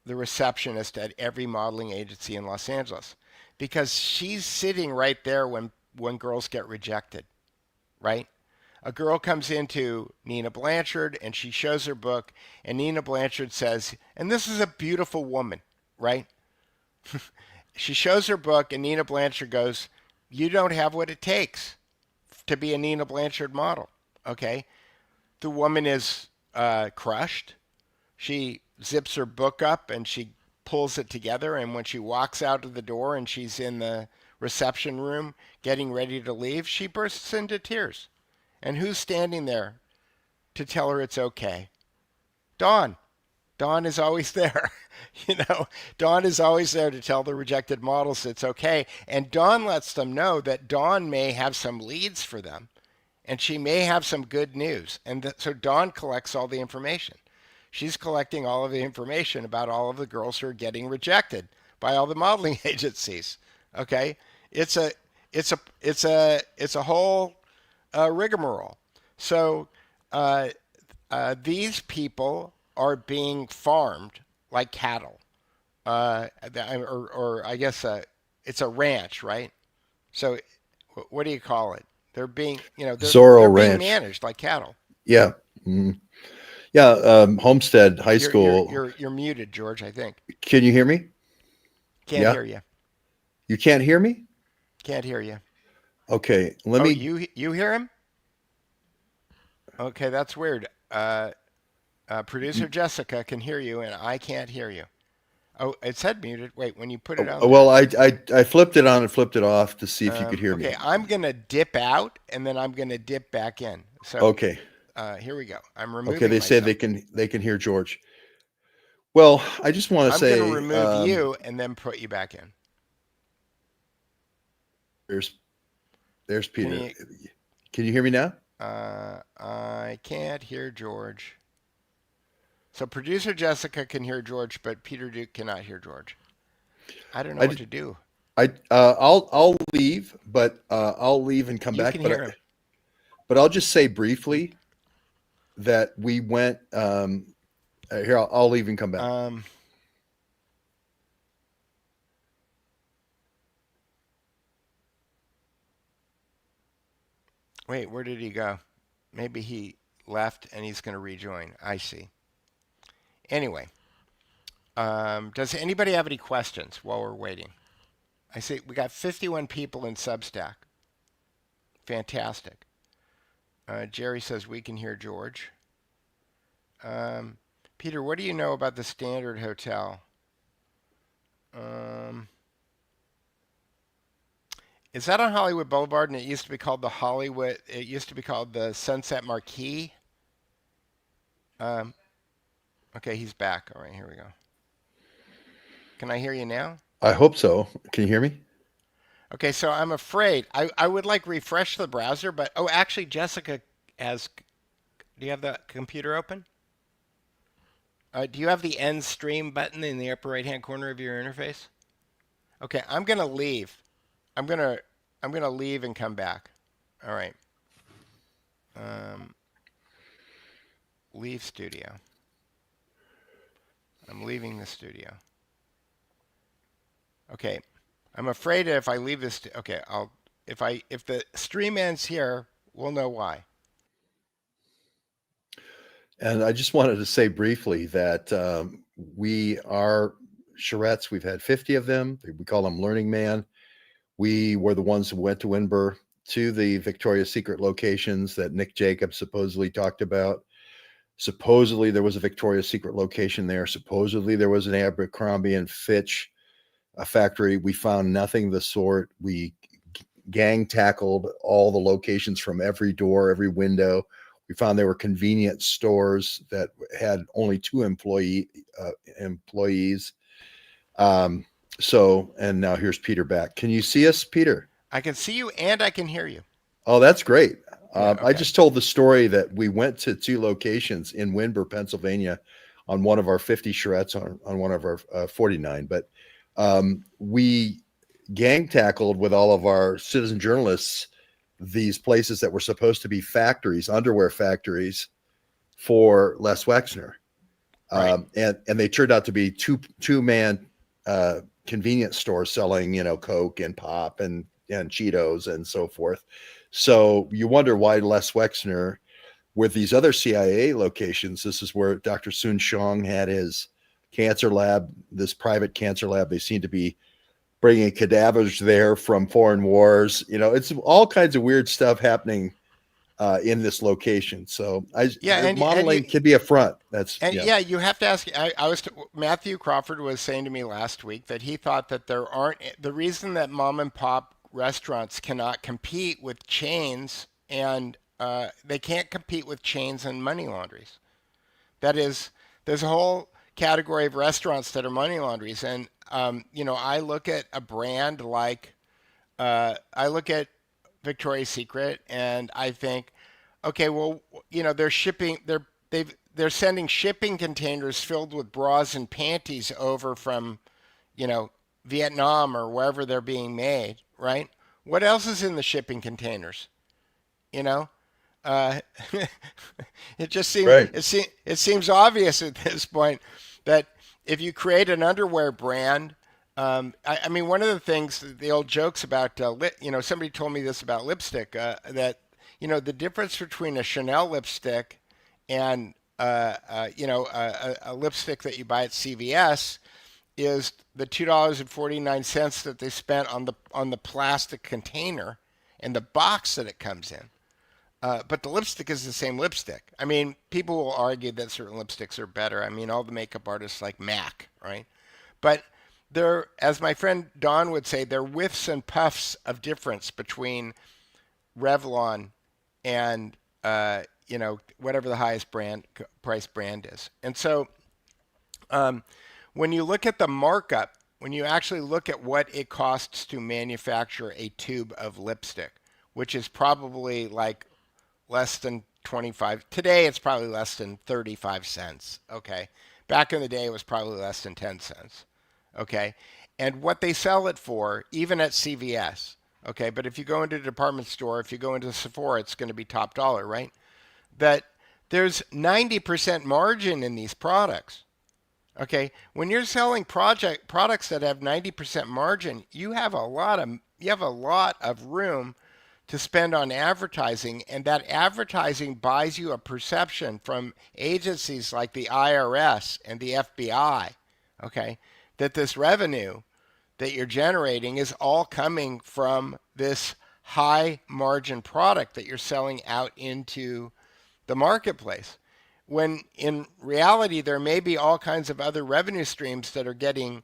the receptionist at every modeling agency in Los Angeles? Because she's sitting right there when girls get rejected, right? A girl comes into Nina Blanchard and she shows her book, and Nina Blanchard says, and this is a beautiful woman, right? She shows her book, and Nina Blanchard goes, you don't have what it takes to be a Nina Blanchard model, okay? The woman is crushed. She zips her book up and she pulls it together, and when she walks out of the door and she's in the reception room getting ready to leave, she bursts into tears. And who's standing there to tell her it's okay? Dawn. Dawn is always there. Dawn is always there to tell the rejected models it's okay. And Dawn lets them know that Dawn may have some leads for them, and she may have some good news. And so Dawn collects all the information. She's collecting all of the information about all of the girls who are getting rejected by all the modeling agencies. Okay, it's a whole rigmarole. So these people are being farmed like cattle, or I guess it's a ranch, right? So what do you call it? They're being, they're being managed like cattle. Yeah. Mm-hmm. Yeah. Homestead High School. You're muted, George, I think. Can you hear me? Can't hear you. You can't hear me? Can't hear you. Okay. Let me. You hear him? Okay, that's weird. Producer Jessica can hear you, and I can't hear you. Oh, it said muted. Wait, when you put it on. Well, I flipped it on and flipped it off to see if you could hear me. Okay, I'm gonna dip out, and then I'm gonna dip back in. So okay. Here we go. I'm removing. Okay, they say they can hear George. Well, I just want to say I'm gonna remove you and then put you back in. There's Peter. Can you hear me now? I can't hear George. So producer Jessica can hear George, but Peter Duke cannot hear George. I don't know what to do. I'll leave, but I'll leave and come You back. can But hear him. but I'll just say briefly that we went here. I'll leave and come back. Wait, where did he go? Maybe he left and he's going to rejoin. I see. Anyway, does anybody have any questions while we're waiting? I see we got 51 people in Substack. Fantastic. Jerry says we can hear George. Peter, what do you know about the Standard Hotel? Is that on Hollywood Boulevard? And it used to be called the Hollywood. It used to be called the Sunset Marquis. Okay, he's back. All right, here we go. Can I hear you now? I hope so. Can you hear me? Okay, so I'm afraid I would like refresh the browser, but oh, actually, Jessica has. Do you have the computer open? Do you have the end stream button in the upper right-hand corner of your interface? Okay, I'm gonna leave. I'm gonna leave and come back. All right. Leave studio. I'm leaving the studio. Okay. I'm afraid that if I leave this, okay, if the stream ends here, we'll know why. And I just wanted to say briefly that we are charrettes. We've had 50 of them. We call them Learning Man. We were the ones who went to Winburn to the Victoria's Secret locations that Nick Jacobs supposedly talked about. Supposedly there was a Victoria's Secret location there. Supposedly there was an Abercrombie and Fitch factory. We found nothing of the sort. We gang tackled all the locations from every door, every window. We found there were convenience stores that had only 2 employees. So, and now here's Peter back. Can you see us, Peter? I can see you and I can hear you. Oh, that's great. Okay. I just told the story that we went to 2 locations in Winburn, Pennsylvania on one of our 50 charrettes on one of our 49. But we gang tackled with all of our citizen journalists these places that were supposed to be factories, underwear factories for Les Wexner. Right. And they turned out to be two-man convenience stores selling, Coke and pop and Cheetos and so forth. So you wonder why Les Wexner, with these other CIA locations, this is where Dr. Soon Shong had his cancer lab, this private cancer lab. They seem to be bringing cadavers there from foreign wars. It's all kinds of weird stuff happening in this location. So modeling could be a front. You have to ask. Matthew Crawford was saying to me last week that he thought that the reason that mom and pop restaurants cannot compete with chains, and they can't compete with chains and money laundries. That is, there's a whole category of restaurants that are money laundries, and I look at a brand like I look at Victoria's Secret, and I think, okay, well, they're sending shipping containers filled with bras and panties over from, Vietnam or wherever they're being made, right? What else is in the shipping containers? It just seems right. it seems obvious at this point that if you create an underwear brand, I mean, one of the things, the old jokes about, somebody told me this about lipstick, that, the difference between a Chanel lipstick and, a lipstick that you buy at CVS is the $2.49 that they spent on the plastic container and the box that it comes in. But the lipstick is the same lipstick. I mean, people will argue that certain lipsticks are better. I mean, all the makeup artists like MAC, right? But there, as my friend Don would say, there are whiffs and puffs of difference between Revlon and whatever the highest price brand is. And so when you look at the markup, when you actually look at what it costs to manufacture a tube of lipstick, which is probably like less than 25. Today it's probably less than 35 cents. Okay. Back in the day it was probably less than 10 cents. Okay. And what they sell it for, even at CVS. Okay. But if you go into a department store, if you go into Sephora, it's going to be top dollar, right? That there's 90% margin in these products. Okay, when you're selling products that have 90% margin, you have a lot of room to spend on advertising, and that advertising buys you a perception from agencies like the IRS and the FBI, okay, that this revenue that you're generating is all coming from this high margin product that you're selling out into the marketplace. When in reality, there may be all kinds of other revenue streams that are getting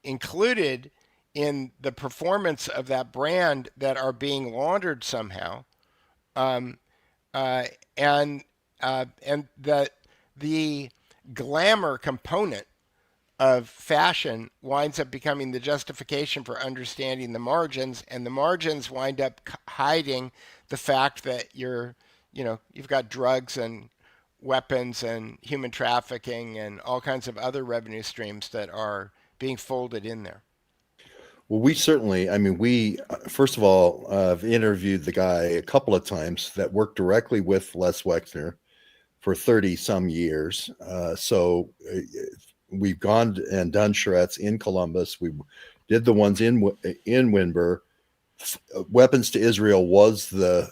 included in the performance of that brand that are being laundered somehow. Um, uh, and the glamour component of fashion winds up becoming the justification for understanding the margins, and the margins wind up hiding the fact that you've got drugs and weapons and human trafficking and all kinds of other revenue streams that are being folded in there. Well, we certainly, I mean, first of all, I've interviewed the guy a couple of times that worked directly with Les Wexner for 30 some years. We've gone and done charrettes in Columbus. We did the ones in Windber. Weapons to Israel was the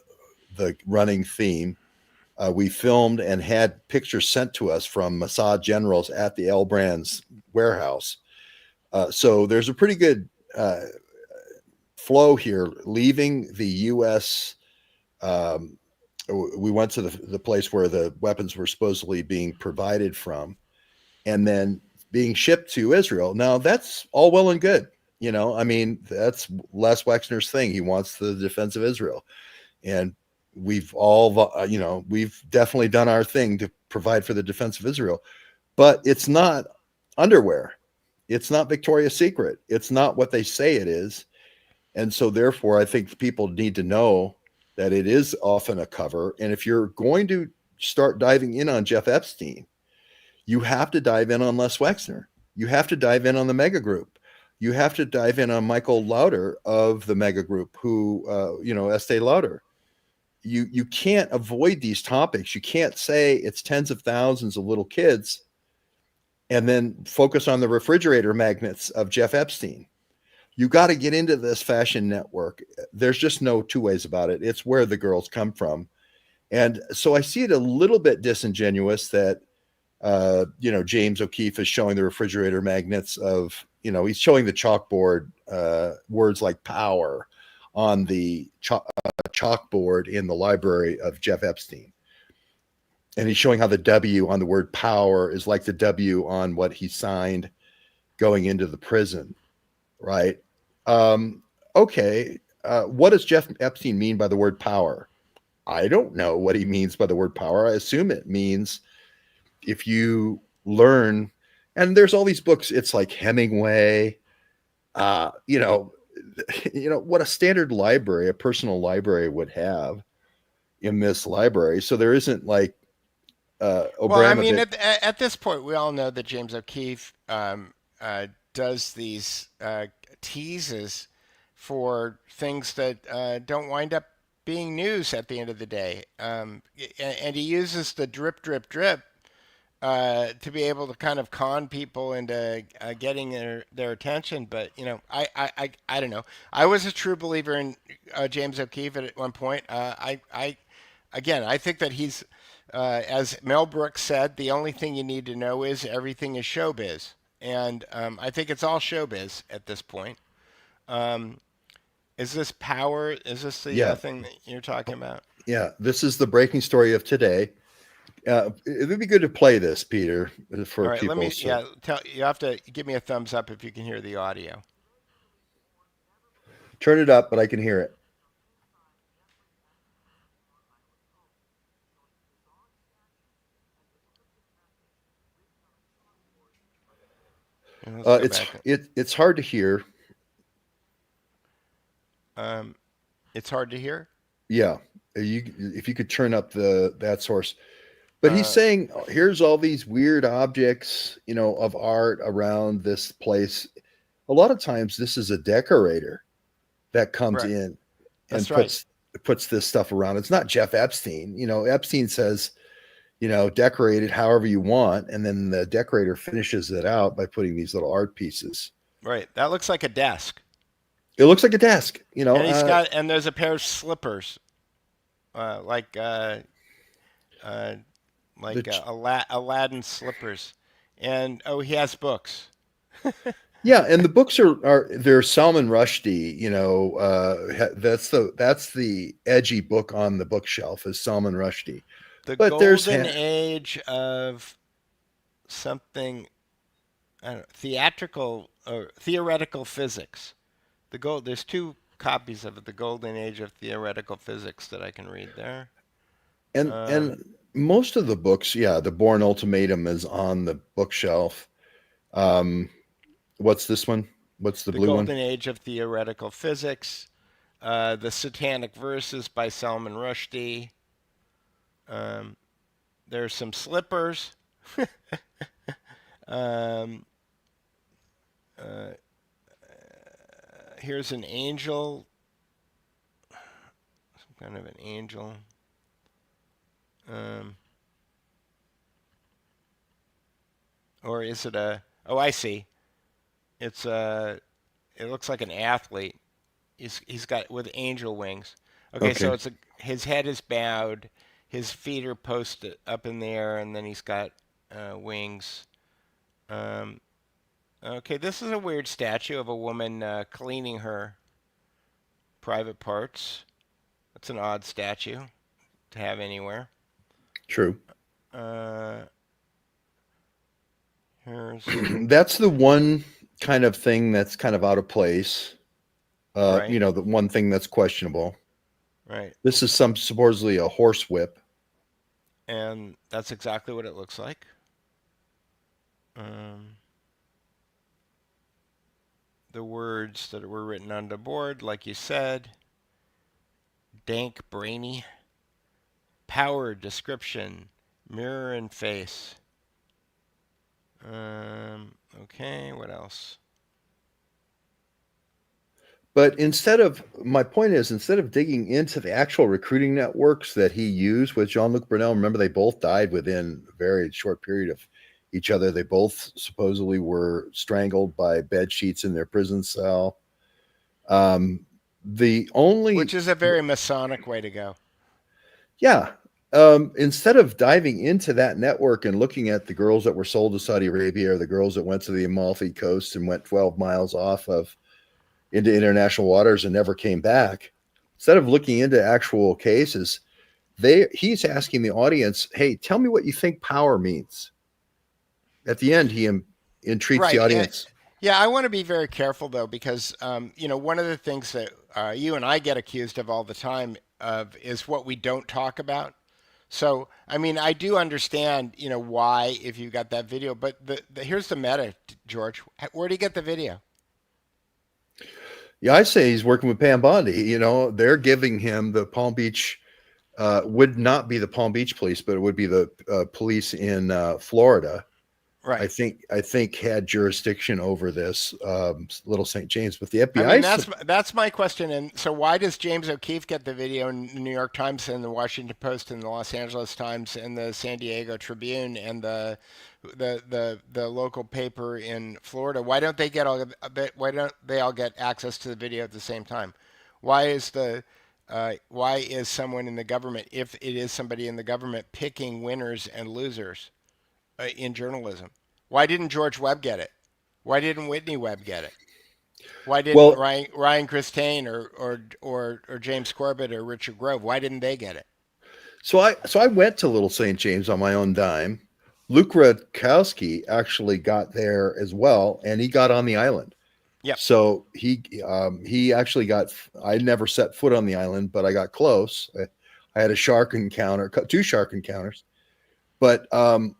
running theme. We filmed and had pictures sent to us from Mossad generals at the L Brands warehouse. So there's a pretty good flow here. Leaving the U.S., we went to the place where the weapons were supposedly being provided from, and then being shipped to Israel. Now that's all well and good. I mean, that's Les Wexner's thing. He wants the defense of Israel. And we've definitely done our thing to provide for the defense of Israel. But it's not underwear. It's not Victoria's Secret. It's not what they say it is. And so therefore, I think people need to know that it is often a cover. And if you're going to start diving in on Jeff Epstein, you have to dive in on Les Wexner. You have to dive in on the mega group. You have to dive in on Michael Lauder of the mega group, who, Estee Lauder. You can't avoid these topics. You can't say it's tens of thousands of little kids and then focus on the refrigerator magnets of Jeff Epstein. You got to get into this fashion network. There's just no two ways about it. It's where the girls come from. And so I see it a little bit disingenuous that, James O'Keefe is showing the refrigerator magnets of, he's showing the chalkboard words like power on the chalkboard in the library of Jeff Epstein. And he's showing how the W on the word power is like the W on what he signed going into the prison, right? Okay. What does Jeff Epstein mean by the word power? I don't know what he means by the word power. I assume it means if you learn, and there's all these books, it's like Hemingway, what a standard library, a personal library would have in this library. So there isn't like, well, I mean, at this point, we all know that James O'Keefe does these teases for things that don't wind up being news at the end of the day. And he uses the drip, drip, drip to be able to kind of con people into getting their attention. But, I don't know. I was a true believer in James O'Keefe at one point. I think that he's, as Mel Brooks said, the only thing you need to know is everything is showbiz. And I think it's all showbiz at this point. Is this power? Is this the thing that you're talking about? Yeah, this is the breaking story of today. It would be good to play this, Peter, for all right, people. You have to give me a thumbs up if you can hear the audio. Turn it up, but I can hear it. It's hard to hear. It's hard to hear. Yeah, if you could turn up that source. But he's saying, here's all these weird objects, of art around this place. A lot of times this is a decorator that comes Right. in and That's right. puts this stuff around. It's not Jeff Epstein. Epstein says, decorate it however you want. And then the decorator finishes it out by putting these little art pieces. Right. That looks like a desk. It looks like a desk, And there's a pair of slippers, like Aladdin slippers, and he has books. yeah. And the books they're Salman Rushdie, that's the edgy book on the bookshelf is Salman Rushdie. The But golden age of something, I don't know, theatrical or theoretical physics. There's two copies of it. The golden age of theoretical physics that I can read there. And most of the books, the Bourne Ultimatum is on the bookshelf. What's this one? What's the blue one? The golden age of theoretical physics. The Satanic Verses by Salman Rushdie. There's some slippers. Here's an angel. Some kind of an angel. Or is it oh, I see. It looks like an athlete. He's got with angel wings. Okay. So his head is bowed, his feet are posted up in the air, and then he's got wings. Okay, this is a weird statue of a woman cleaning her private parts. That's an odd statue to have anywhere. True. Here's That's the one kind of thing that's kind of out of place. Right. The one thing that's questionable. Right. This is supposedly a horse whip. And that's exactly what it looks like. The words that were written on the board, like you said, dank, brainy, power, description, mirror and face. Okay, what else? But my point is, instead of digging into the actual recruiting networks that he used with Jean-Luc Brunel, remember they both died within a very short period of each other. They both supposedly were strangled by bed sheets in their prison cell. Which is a very Masonic way to go. Yeah. Instead of diving into that network and looking at the girls that were sold to Saudi Arabia or the girls that went to the Amalfi Coast and went 12 miles into international waters and never came back, instead of looking into actual cases, he's asking the audience, hey, tell me what you think power means. At the end, he entreats the audience. I want to be very careful, though, because, one of the things that you and I get accused of all the time is what we don't talk about. So, I mean, I do understand, why if you got that video, but here's the meta, George. Where do you get the video? Yeah, I say he's working with Pam Bondi. They're giving him the Palm Beach, would not be the Palm Beach police, but it would be the police in Florida. Right. I think had jurisdiction over this Little St. James, but the FBI. I mean, that's my question. And so, why does James O'Keefe get the video in the New York Times and the Washington Post and the Los Angeles Times and the San Diego Tribune and the local paper in Florida? Why don't they all get access to the video at the same time? Why is someone in the government, if it is somebody in the government, picking winners and losers in journalism? Why didn't George Webb get it? Why didn't Whitney Webb get it? Why didn't Ryan Christine or James Corbett or Richard Grove? Why didn't they get it? So I went to Little St. James on my own dime. Luke Radkowski actually got there as well, and he got on the island. Yeah. So he actually got. I never set foot on the island, but I got close. I had a shark encounter, 2 shark encounters, but Luke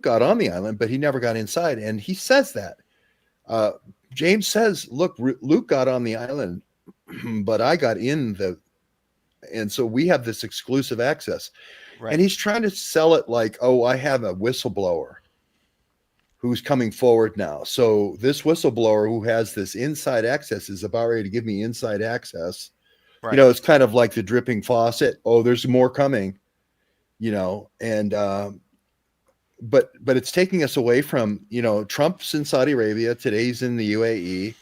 got on the island, but he never got inside. And he says that. James says, look, Luke got on the island, but I got in and so we have this exclusive access. Right. And he's trying to sell it like, oh, I have a whistleblower who's coming forward now. So this whistleblower who has this inside access is about ready to give me inside access. Right. You know, it's kind of like the dripping faucet. Oh, there's more coming, you know, and but it's taking us away from, you know, Trump's in Saudi Arabia, today's in the UAE.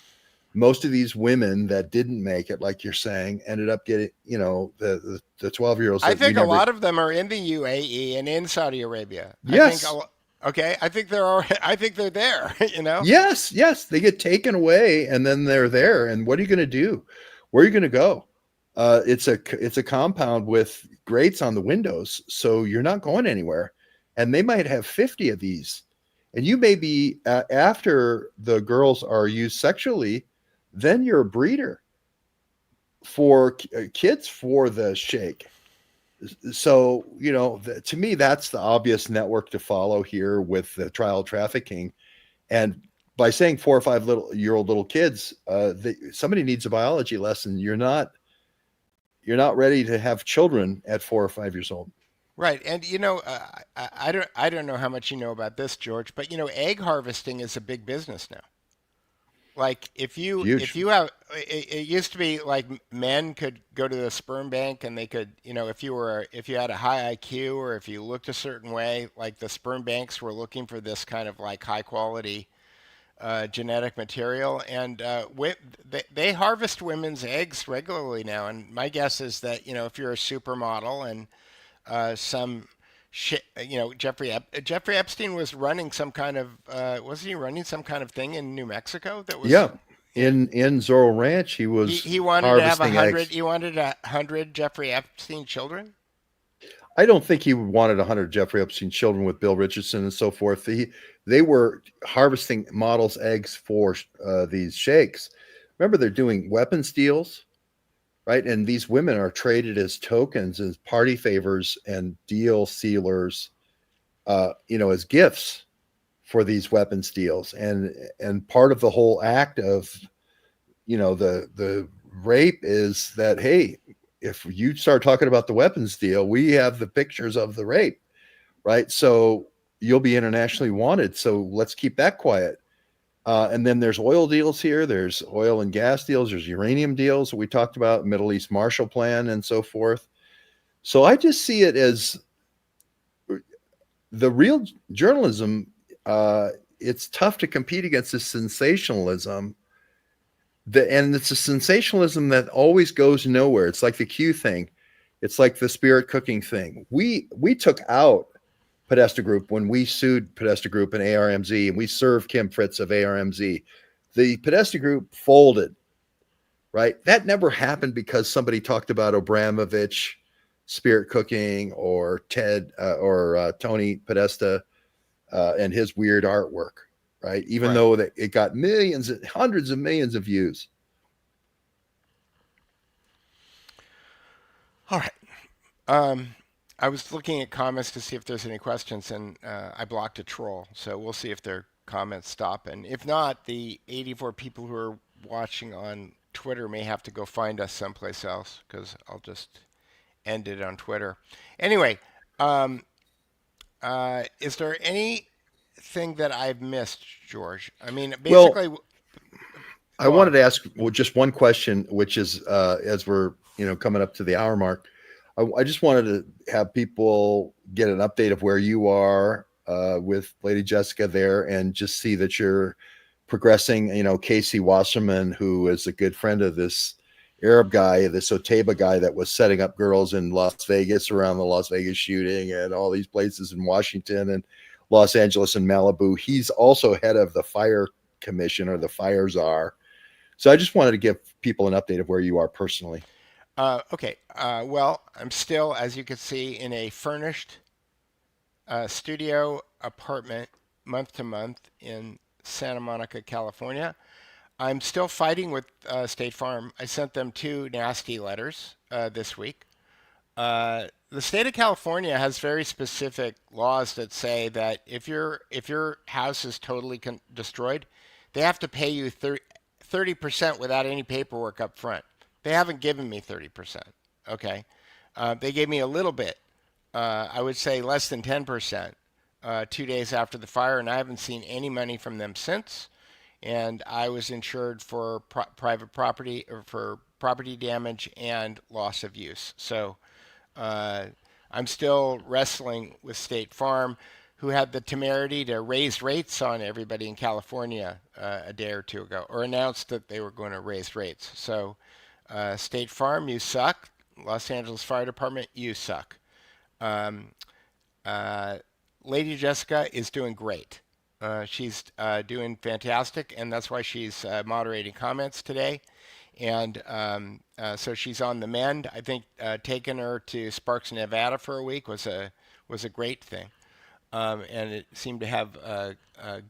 Most of these women that didn't make it, like you're saying, ended up getting, you know, the 12-year-olds. I think a lot of them are in the UAE and in Saudi Arabia. Yes. I think they're there, you know? Yes, they get taken away and then they're there. And what are you going to do? Where are you going to go? It's a compound with grates on the windows, so you're not going anywhere. And they might have 50 of these. And you may be, after the girls are used sexually, then you're a breeder for kids for the shake. So, you know, to me, that's the obvious network to follow here with the trial trafficking. And by saying 4 or 5 year old little kids, somebody needs a biology lesson. You're not ready to have children at 4 or 5 years old. Right. And, you know, I don't know how much you know about this, George, but, you know, egg harvesting is a big business now. Like if you have, it used to be like men could go to the sperm bank and they could, you know, if you had a high IQ or if you looked a certain way, like the sperm banks were looking for this kind of like high quality genetic material, and they harvest women's eggs regularly now. And my guess is that, you know, if you're a supermodel and some shit, you know, Jeffrey Epstein was running some kind of wasn't he running some kind of thing in New Mexico that was in Zorro Ranch. He wanted to have 100. He wanted 100 Jeffrey Epstein children. I don't think he wanted 100 Jeffrey Epstein children with Bill Richardson and so forth. They were harvesting models' eggs for these shakes. Remember, they're doing weapons deals, right? And these women are traded as tokens, as party favors and deal sealers, you know, as gifts for these weapons deals. And part of the whole act of, you know, the rape is that, hey, if you start talking about the weapons deal, we have the pictures of the rape, right? So you'll be internationally wanted. So let's keep that quiet. And then there's oil deals here. There's oil and gas deals. There's uranium deals we talked about, Middle East Marshall Plan and so forth. So I just see it as the real journalism. It's tough to compete against this sensationalism. And it's a sensationalism that always goes nowhere. It's like the Q thing. It's like the spirit cooking thing. We took out Podesta Group when we sued Podesta Group and ARMZ, and we served Kim Fritz of ARMZ. The Podesta Group folded, right? That never happened because somebody talked about Abramovich, spirit cooking, or Tony Podesta and his weird artwork, right? Even though it got millions, hundreds of millions of views. All right. I was looking at comments to see if there's any questions, and I blocked a troll. So we'll see if their comments stop. And if not, the 84 people who are watching on Twitter may have to go find us someplace else, because I'll just end it on Twitter. Anyway, is there anything that I've missed, George? I mean, basically... I wanted to ask just one question, which is, as we're, you know, coming up to the hour mark, I just wanted to have people get an update of where you are with Lady Jessica there, and just see that you're progressing. You know, Casey Wasserman, who is a good friend of this Arab guy, this Oteba guy that was setting up girls in Las Vegas around the Las Vegas shooting and all these places in Washington and Los Angeles and Malibu. He's also head of the Fire Commission, or the Fire Czar. So I just wanted to give people an update of where you are personally. Okay. Well, I'm still, as you can see, in a furnished studio apartment month to month in Santa Monica, California. I'm still fighting with State Farm. I sent them 2 nasty letters this week. The state of California has very specific laws that say that if your house is totally destroyed, they have to pay you 30% without any paperwork up front. They haven't given me 30%. Okay. They gave me a little bit. I would say less than 10%, 2 days after the fire, and I haven't seen any money from them since. And I was insured for private property or for property damage and loss of use. So I'm still wrestling with State Farm, who had the temerity to raise rates on everybody in California a day or two ago, or announced that they were going to raise rates. So State Farm, you suck. Los Angeles Fire Department, you suck. Um, Lady Jessica is doing great. She's doing fantastic, and that's why she's moderating comments today. And so she's on the mend. I think taking her to Sparks, Nevada for a week was a great thing, and it seemed to have a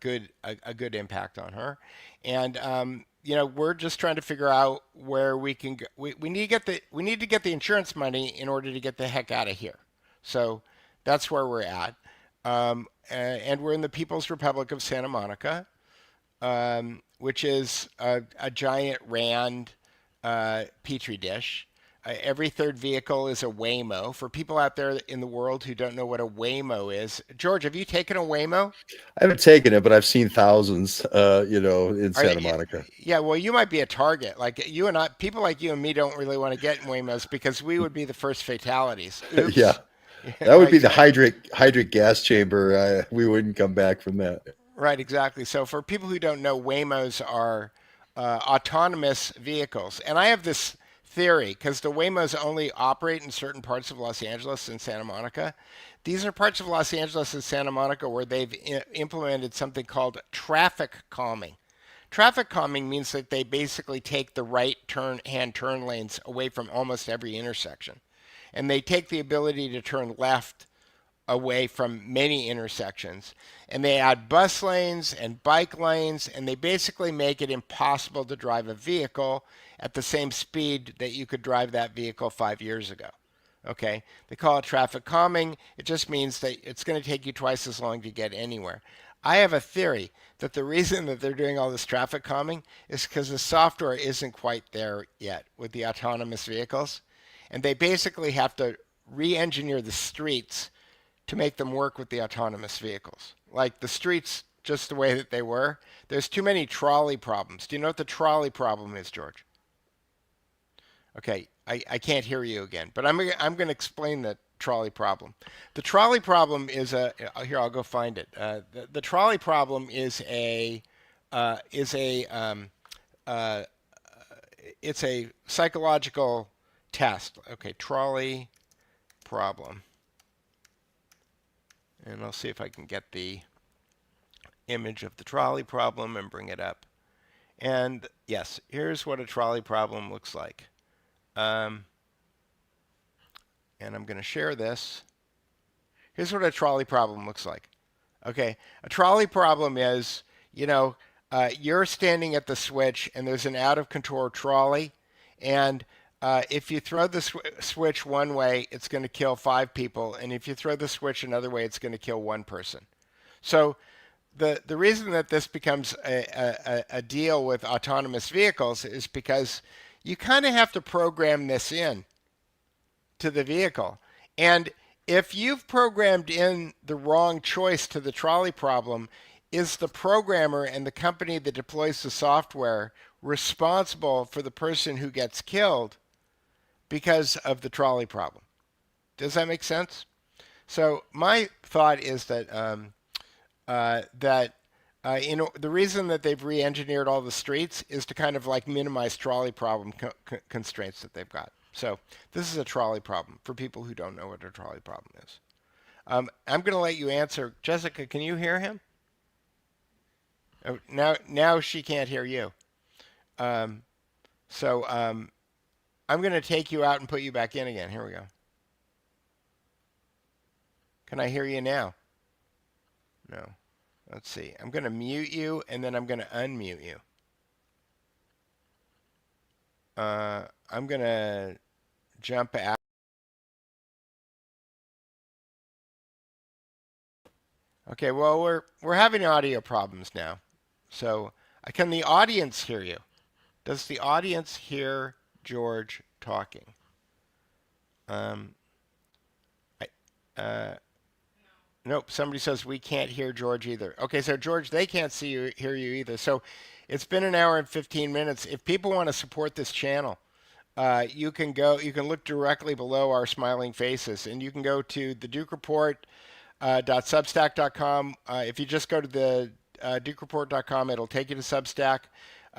good impact on her. And we're just trying to figure out where we can go. We need to get the insurance money in order to get the heck out of here. So that's where we're at. And we're in the People's Republic of Santa Monica, which is a giant Rand petri dish. Every third vehicle is a Waymo. For people out there in the world who don't know what a Waymo is, George, have you taken a Waymo? I haven't taken it, but I've seen thousands, in Santa Monica. Yeah, well, you might be a target. Like you and I, people like you and me don't really want to get in Waymos because we would be the first fatalities. Oops. Yeah. That would be the hydric gas chamber. We wouldn't come back from that. Right, exactly. So for people who don't know, Waymos are autonomous vehicles. And I have this theory, because the Waymos only operate in certain parts of Los Angeles and Santa Monica. These are parts of Los Angeles and Santa Monica where they've implemented something called traffic calming. Traffic calming means that they basically take the right hand turn lanes away from almost every intersection. And they take the ability to turn left away from many intersections. And they add bus lanes and bike lanes, and they basically make it impossible to drive a vehicle at the same speed that you could drive that vehicle 5 years ago. Okay? They call it traffic calming. It just means that it's going to take you twice as long to get anywhere. I have a theory that the reason that they're doing all this traffic calming is because the software isn't quite there yet with the autonomous vehicles. And they basically have to re-engineer the streets to make them work with the autonomous vehicles. Like the streets, just the way that they were, there's too many trolley problems. Do you know what the trolley problem is, George? Okay, I can't hear you again, but I'm going to explain the trolley problem. The trolley problem is here, I'll go find it. The trolley problem is it's a psychological test. Okay, trolley problem. And I'll see if I can get the image of the trolley problem and bring it up. And yes, here's what a trolley problem looks like. And I'm going to share this. Here's what a trolley problem looks like. Okay, a trolley problem is, you're standing at the switch and there's an out of control trolley, and if you throw the switch one way, it's going to kill 5 people, and if you throw the switch another way, it's going to kill 1 person. So the reason that this becomes a deal with autonomous vehicles is because you kind of have to program this in to the vehicle. And if you've programmed in the wrong choice to the trolley problem, is the programmer and the company that deploys the software responsible for the person who gets killed because of the trolley problem? Does that make sense? So my thought is that the reason that they've re-engineered all the streets is to kind of like minimize trolley problem constraints that they've got. So this is a trolley problem for people who don't know what a trolley problem is. I'm going to let you answer. Jessica, can you hear him? Oh, now she can't hear you. I'm going to take you out and put you back in again. Here we go. Can I hear you now? No. Let's see. I'm going to mute you, and then I'm going to unmute you. I'm going to jump out. Okay, well, we're having audio problems now. So can the audience hear you? Does the audience hear George talking. Nope. Somebody says we can't hear George either. Okay, so George, they can't see you, hear you either. So it's been an hour and 15 minutes. If people want to support this channel, you can look directly below our smiling faces, and you can go to the Duke Report .substack.com. If you just go to the DukeReport.com, it'll take you to Substack.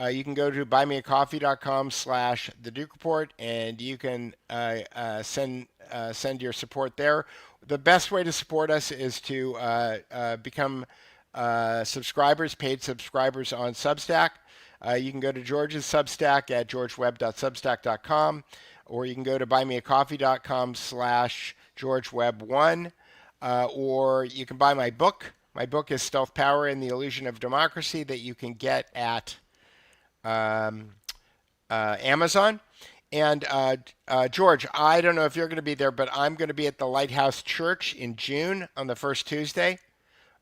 You can go to buymeacoffee.com/the Duke Report, and you can send your support there. The best way to support us is to become subscribers, paid subscribers on Substack. You can go to George's Substack at georgewebb.substack.com, or you can go to buymeacoffee.com/GeorgeWebb1, or you can buy my book. My book is Stealth Power and the Illusion of Democracy, that you can get at Amazon. And George, I don't know if you're going to be there, but I'm going to be at the Lighthouse Church in June on the first Tuesday.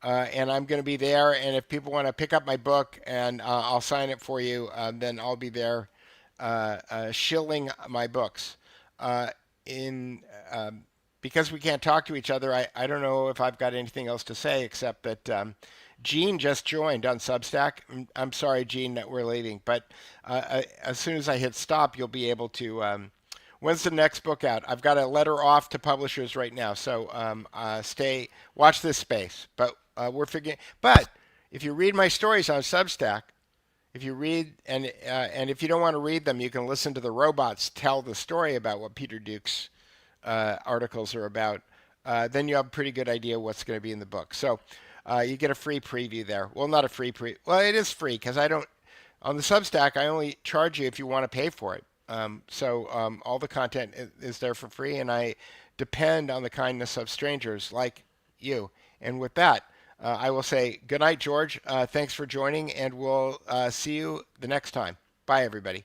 And I'm going to be there. And if people want to pick up my book and I'll sign it for you, then I'll be there shilling my books. Because we can't talk to each other, I don't know if I've got anything else to say except that Gene just joined on Substack. I'm sorry, Gene, that we're leaving. But as soon as I hit stop, you'll be able to... when's the next book out? I've got a letter off to publishers right now. So watch this space. But we're figuring... But if you read my stories on Substack, if you read... And if you don't want to read them, you can listen to the robots tell the story about what Peter Duke's articles are about. Then you have a pretty good idea what's going to be in the book. So you get a free preview there. Well, not a free well, it is free because I don't, on the Substack, I only charge you if you want to pay for it. So all the content is there for free, and I depend on the kindness of strangers like you. And with that, I will say good night, George. Thanks for joining, and we'll see you the next time. Bye, everybody.